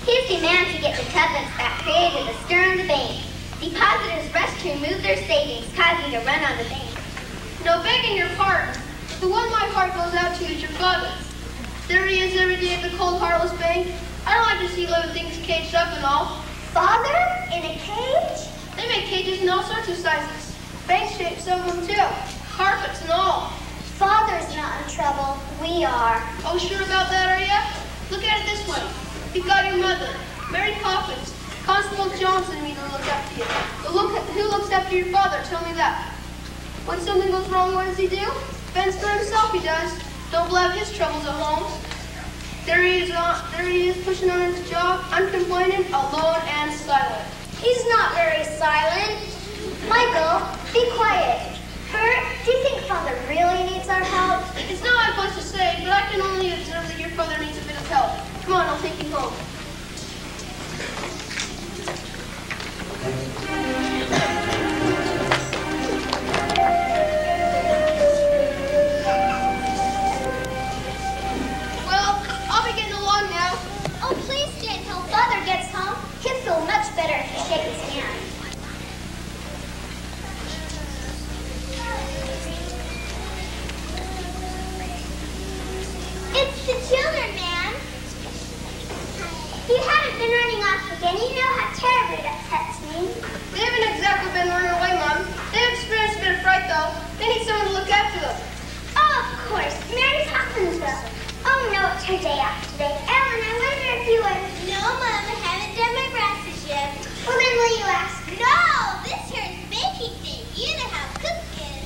His demand to get the tuppence back created a stir in the bank. Depositors rushed to remove their savings, causing a run on the bank. No begging your pardon. The one my heart goes out to is your father. There he is every day at the cold, heartless bank. I don't like to see living things caged up and all. Father? In a cage? They make cages in all sorts of sizes. Bank-shaped, some of them too. Carpets and all. Father's not in trouble. We are. Oh, sure about that, are ya? Look at it this way. You've got your mother, Mary Poppins, Constable Johnson, me to look after you. Who looks after your father? Tell me that. When something goes wrong, what does he do? Fends for himself, he does. Don't blab his troubles at home. There he is pushing on his job, uncomplaining, alone and silent. He's not very silent. Michael, be quiet. Bert, do you think Father really needs our help? It's not my place to say, but I can only observe that your father needs a bit of help. Come on, I'll take you home. Well, I'll be getting along now. Oh, please stay until Father gets home. He'll feel much better if you shake his hand. It's the children, man. You haven't been running off again. You know how terribly that upsets me. They haven't exactly been running away, Mom. They've experienced a bit of fright, though. They need someone to look after them. Oh, of course. Mary Poppins will. Oh, no, it's her day off today. Ellen, I wonder if you would... No, Mom, I haven't done my breakfast yet. Well, then will you ask? No, this here is baking day. You know how cooking.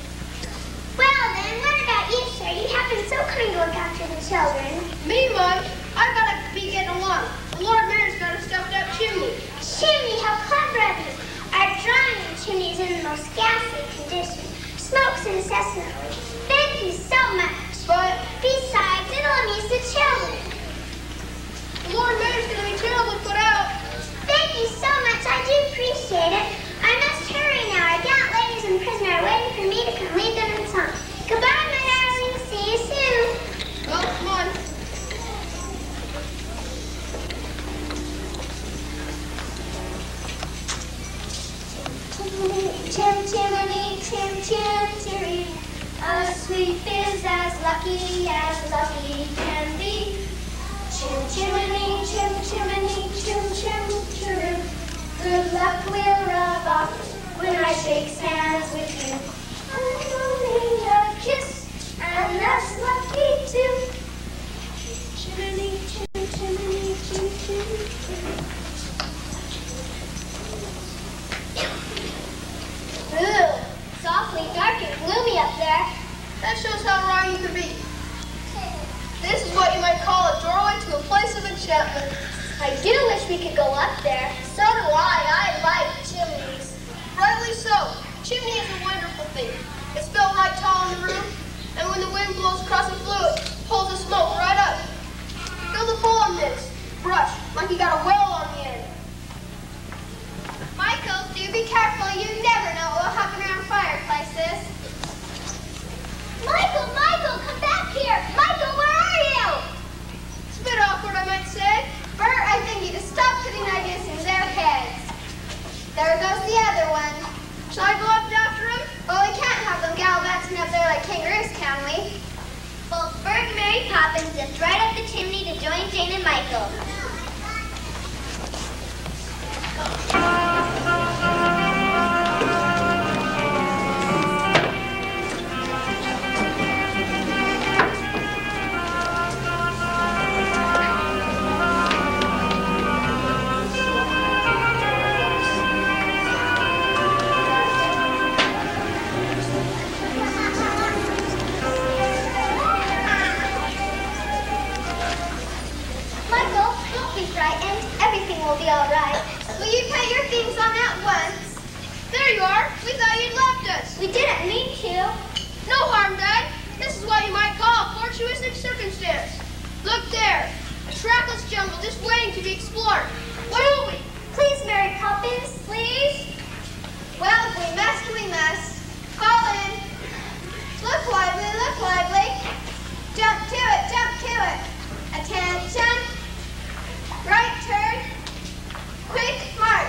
Well, then, what about you, sir? You have been so kind to look after the children. Me, Mom? I've got to be getting along. The Lord Mayor's got to stuff that chimney. Chimney, how clever of you. Our drawing room chimney is in the most ghastly condition. Smokes incessantly. Thank you so much. But Besides, it'll amuse the children. the Lord Mayor's going to be terribly put out. Thank you so much. I do appreciate it. I must hurry now. Our gallant ladies in prison are waiting for me to come lead them in song. Goodbye, my darling. See you soon. Well, come on. Chim, chimney, chim, chim, chirry. A sweet is as lucky can be. Chim, chimney, chim, chimney, chim, chim, chirry. Good luck will rub off when I shake hands with you. I'm only a kiss, and that's lucky too. Chimney, chim, chimney, chim, chim, chim. Ooh, it's awfully dark and gloomy up there. That shows how wrong you can be. This is what you might call a doorway to a place of enchantment. I do wish we could go up there. So do I. I like chimneys. Rightly so. Chimney is a wonderful thing. It's built right tall in the roof, and when the wind blows across the flue, it pulls the smoke right up. Feel the pull on this brush, like you got a whale on the end. Michael, do be careful. You never know what will happen around fireplaces. Michael, Michael, come back here. Michael, where are you? It's a bit awkward, I might say. Bert, I think you just stop putting ideas in their heads. There goes the other one. Shall I go up after him? Well, we can't have them gallivanting up there like kangaroos, can we? Well, Bert and Mary Poppins zipped right up the chimney to join Jane and Michael. Will be all right. Will you put your things on at once? There you are. We thought you'd left us. We didn't mean to. No harm, Dad. This is what you might call a fortuitous circumstance. Look there. A trackless jungle just waiting to be explored. What'll we? Please, Mary Poppins, please. Well, if we must, we must. Call in. Look lively, look lively. Jump to it, jump to it. Attention. Right turn. Quick march.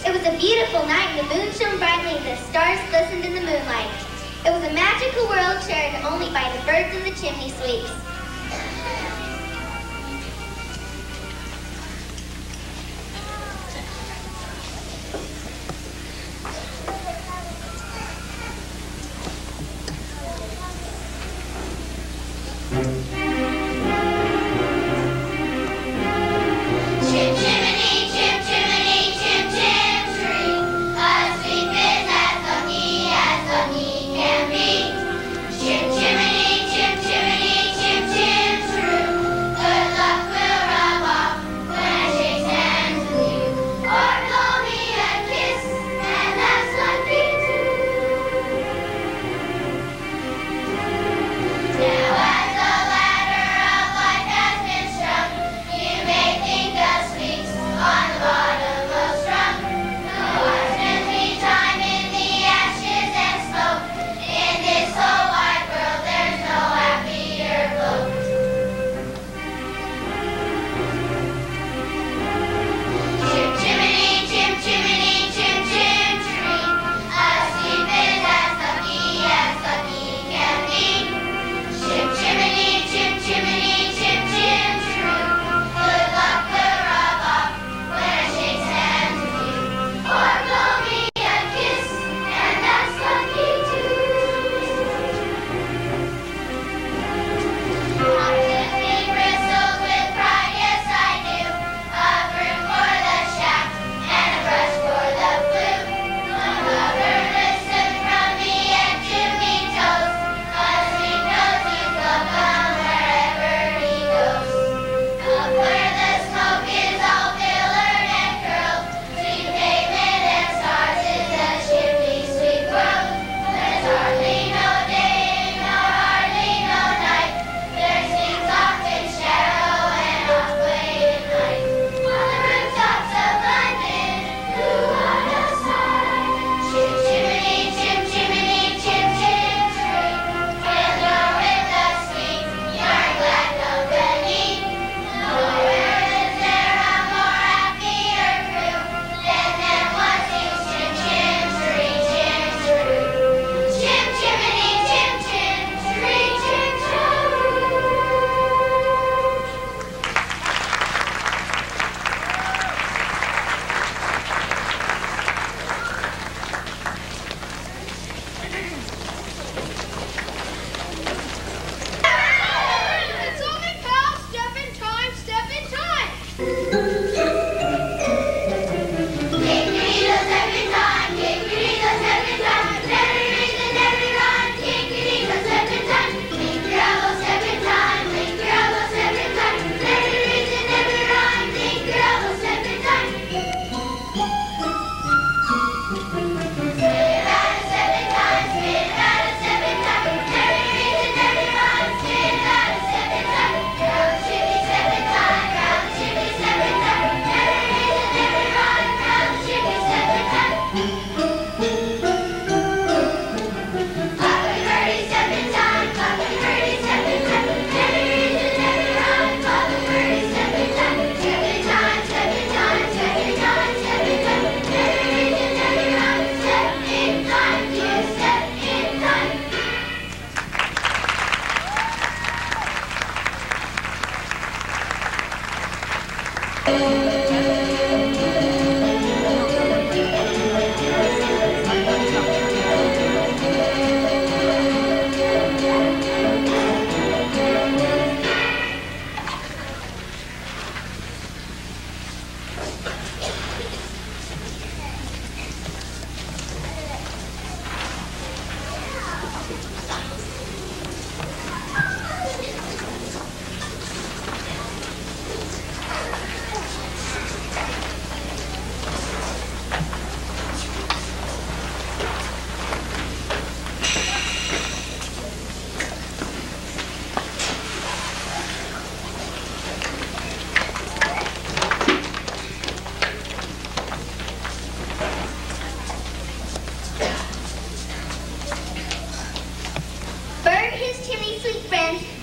It was a beautiful night and the moon shone brightly and the stars glistened in the moonlight. It was a magical world shared only by the birds and the chimney sweeps. Chim chimney, chim chimney, chim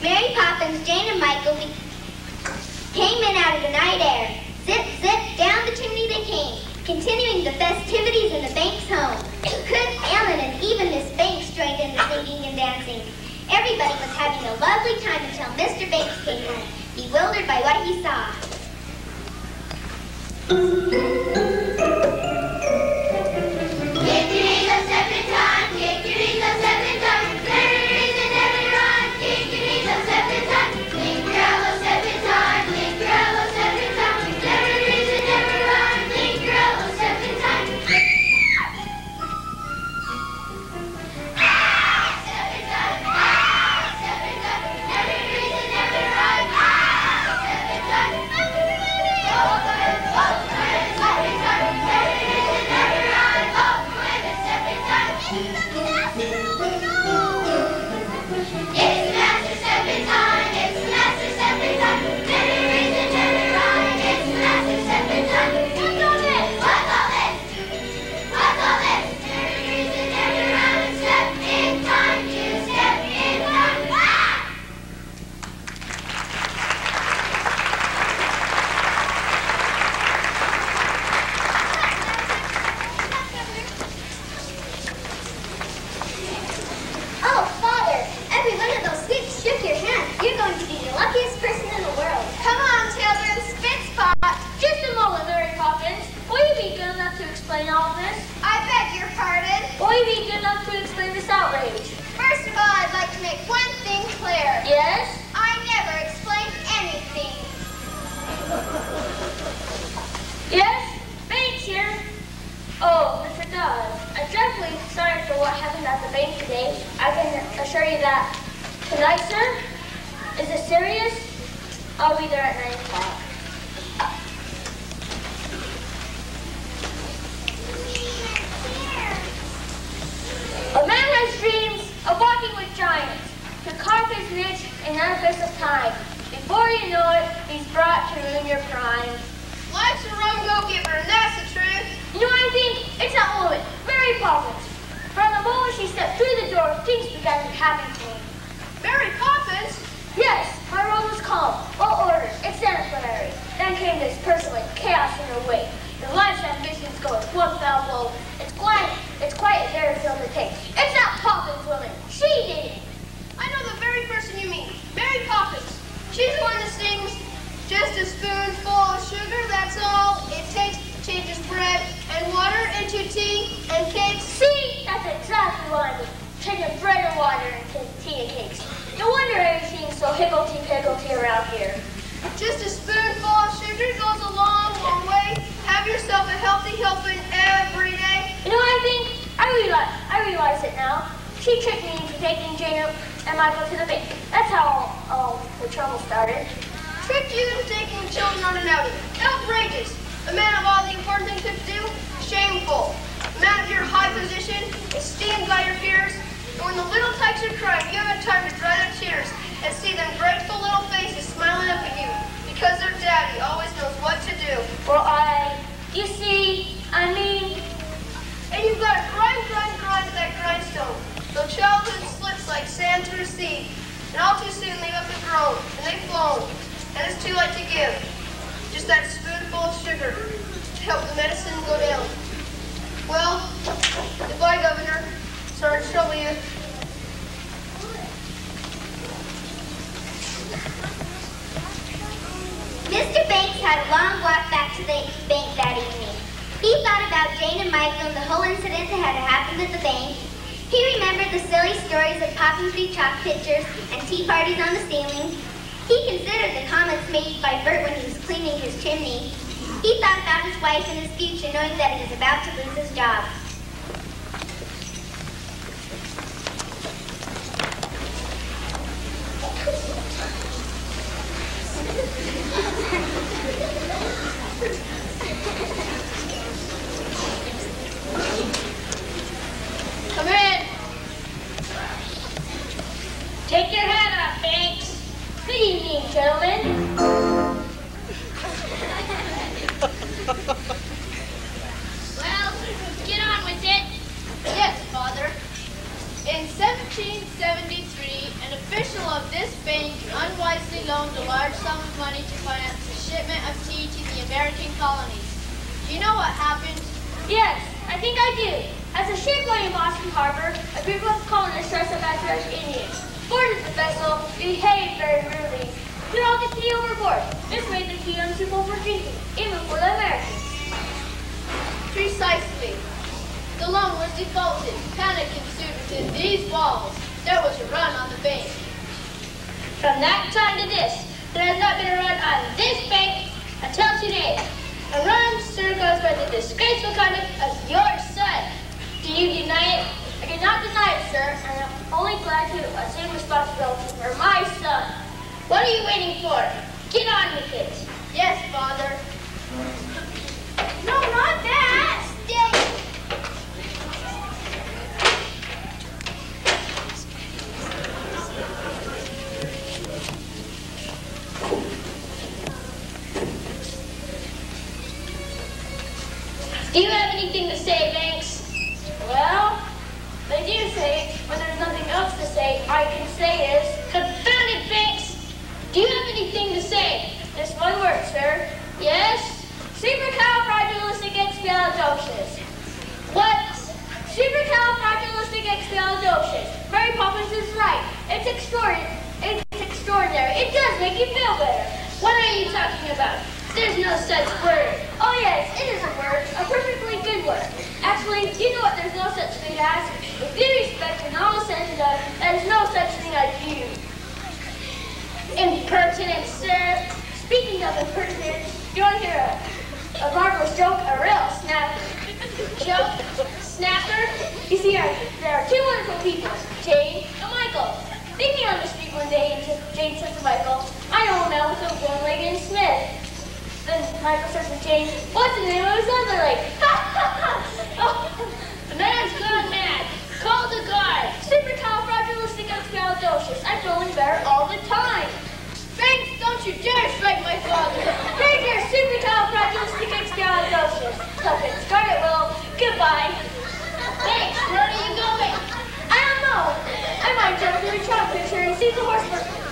Mary Poppins, Jane, and Michael came in out of the night air. Zip, zip, down the chimney they came, continuing the festivities in the Banks home. Cook, Ellen, and even Miss Banks joined in the singing and dancing. Everybody was having a lovely time until Mr. Banks came home, bewildered by what he saw. Just a spoonful of sugar goes a long, long way. Have yourself a healthy helping every day. You know what I think? I realize it now. She tricked me into taking Jane and Michael to the bank. That's how all the trouble started. Tricked you into taking the children on an outing. Outrageous. A man of all the important things to do, shameful. A man of your high position, esteemed by your peers, and when the little tykes are crying, you have time to dry their tears and see them grateful little faces smiling up at you because their daddy always knows what to do. Well, you see, and you've got to grind to that grindstone. So childhood slips like sand through a sea, and all too soon they have grown, and they've flown, and it's too late to give. Just that spoonful of sugar to help the medicine go down. Well, goodbye, Governor. Sorry to trouble you. Mr. Banks had a long walk back to the bank that evening. He thought about Jane and Michael and the whole incident that had happened at the bank. He remembered the silly stories of Poppins chalk pictures and tea parties on the ceiling. He considered the comments made by Bert when he was cleaning his chimney. He thought about his wife and his future, knowing that he was about to lose his job. come in. Take your hat off, Banks. Good evening, gentlemen. Well, get on with it. Yes, Father. In 1773, an official of this bank unwisely loaned a large sum of money to finance a shipment of tea to the American colonies. Do you know what happened? Yes, I think I do. As the ship lay in Boston Harbor, a group of colonists dressed up as Dutch Indians boarded the vessel, behaved very rudely, threw all the tea overboard. This made the tea unsuitable for drinking, even for the Americans. Precisely. The loan was defaulted. Panic ensued within these walls. There was a run on the bank. From that time to this, there has not been a run on this bank until today. A run, sir, goes by the disgraceful conduct of your son. Do you deny it? I do not deny it, sir, and I'm only glad to assume responsibility for my son. What are you waiting for? Get on with it. Yes, Father. No, not that! Stay! Do you have anything to say, Banks? Well, they do say, when there's nothing else to say, I can say is, confound it, Banks! Do you have anything to say? Just one word, sir. Yes? Supercalifragilisticexpialidocious. What? Supercalifragilisticexpialidocious. Mary Poppins is right. It's extraordinary. It does make you feel better. What are you talking about? There's no such word. Oh yes, it is a word. A perfectly good word. Actually, you know what there's no such thing as? With due respect and all said and done, there's no such thing as you. Impertinent, sir. Speaking of impertinence, you want to hear a marvelous joke? A real snapper. Joke? Snapper? You see, there are two wonderful people, Jane and Michael. They meet on the street one day, and Jane says to Michael, I know a man with a one-legged Smith. Then Michael says to Jane, what's the name of his other leg? Oh, the man's gone mad. Call the guard. Supercalifragilisticexpialidocious. I'm feeling better all the time. Banks, don't you dare strike my father. Break your supercalifragilisticexpialidocious. Tuppence, guard it well. Goodbye. Banks, where are you going? I don't know. I might jump through a chalk picture and see the horse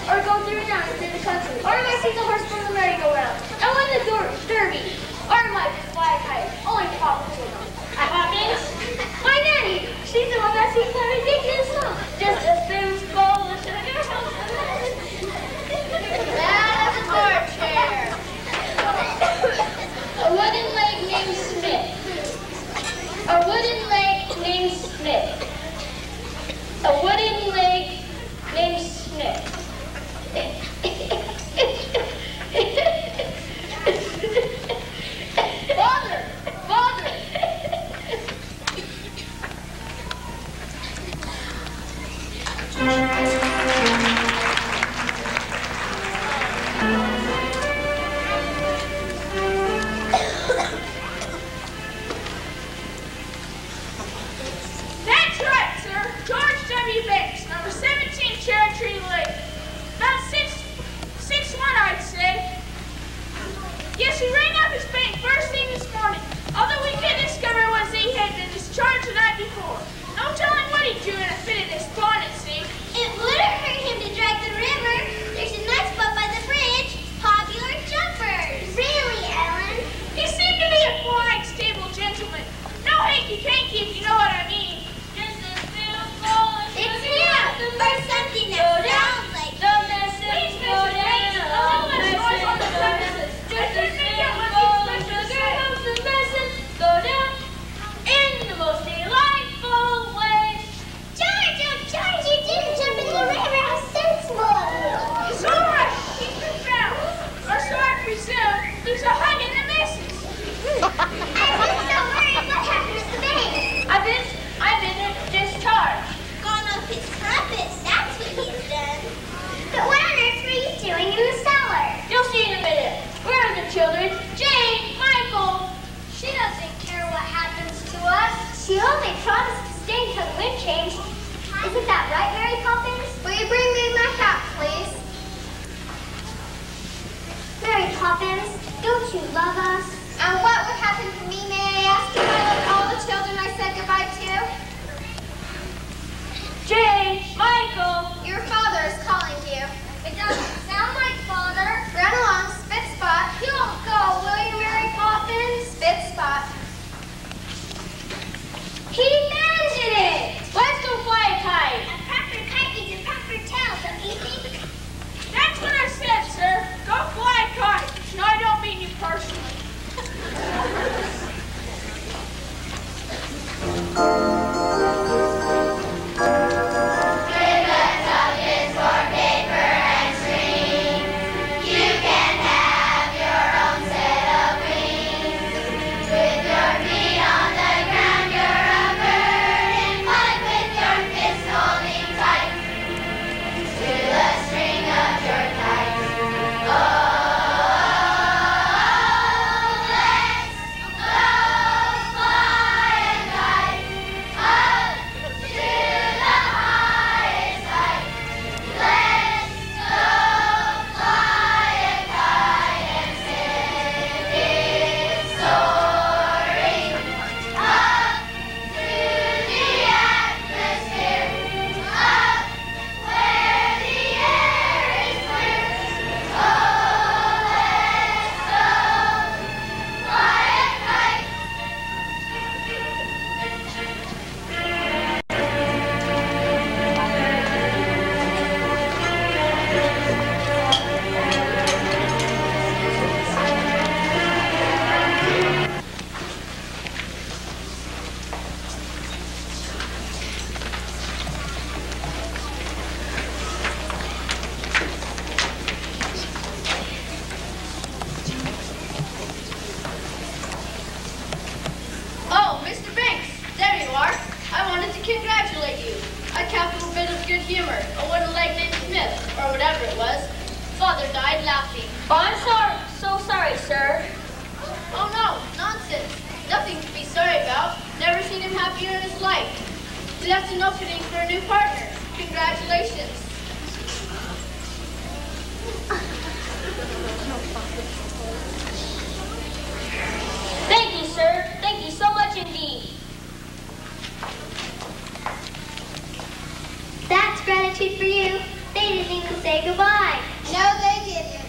or go through a dance through the country. Or I might see the horse from the merry-go-round. I win the derby. Or I might fly a kite. Only Poppins will know. Poppins? My nanny. She's the one that sings that ridiculous song. Just a spoonful of sugar. That is a board chair. A wooden leg named Smith. A wooden leg named Smith. A wooden leg named Smith. Yes, he rang up his bank first thing this morning. Although we did discover was he had been discharged the night before. No telling what he'd do in a fit of despondency. It wouldn't hurt him to drag the river. There's a nice spot by the bridge. Popular jumpers. Really, Ellen? He seemed to be a polite, stable gentleman. No hanky-panky, if you know what I mean. It's him! Or something that sounds like Please, Mr. Banks, a little less noise on the premises. I couldn't make out what the expression said. Go down in the most delightful way. George, oh George, you didn't jump in the river. How sensible of you. It's all right. He's been found. Or so I presume. He's a hugging the missus. I've been so worried. What happened at the bank? I've been discharged. Gone off his purpose. That's what he's done. But what on earth were you doing in the cellar? You'll see in a minute. Where are the children? Jane, Michael. She doesn't care what happens to us. She only promised to stay until the wind changed. Isn't that right, Mary Poppins? Will you bring me my hat, please? Mary Poppins, don't you love us? And what would happen to me, may I ask, if I loved all the children I said goodbye to? Jane, Michael. Your father is calling you. It doesn't sound like father. Run along, spit spot. You won't go, will you, Mary Poppins? Spit spot. He managed it! Let's go fly a kite. A proper kite needs a proper tail, don't you think? That's what I said, sir. Go fly a kite. No, I don't mean you personally. Ribbons of discord, paper and string. You can have your own set of wings. With your feet on the ground, you're a bird in flight with your fist holding tight to the string of your kite. Oh, let's go fly a kite up to the highest height. Let's go fly a kite and send it soaring up to the atmosphere, up where the air is clear. Oh, let's go fly a kite. Oh, Mr. Banks, there you are. I wanted to congratulate you. A capital bit of good humor. A wooden-legged named Smith, or whatever it was. Father died laughing. Oh, I'm sorry. So sorry, sir. Oh no, nonsense. Nothing to be sorry about. Never seen him happier in his life. He left an opening for a new partner. Congratulations. Thank you, sir. Thank you so much indeed. That's gratitude for you. They didn't even say goodbye. No, they didn't.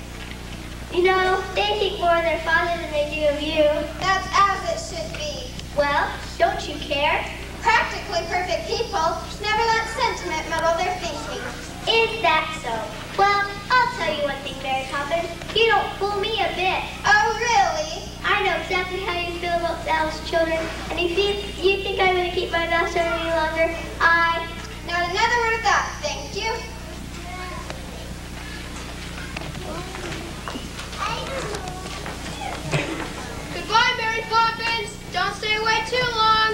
You know, they think more of their father than they do of you. That's as it should be. Well, don't you care? Practically perfect people never let sentiment muddle their thinking. Is that so? Well, I'll tell you one thing, Mary Poppins. You don't fool me a bit. Oh, really? I know exactly how you feel about Sal's children. And if you think I'm going to keep my mouth shut any longer, Not another word of that, thank you. Goodbye, Mary Poppins. Don't stay away too long.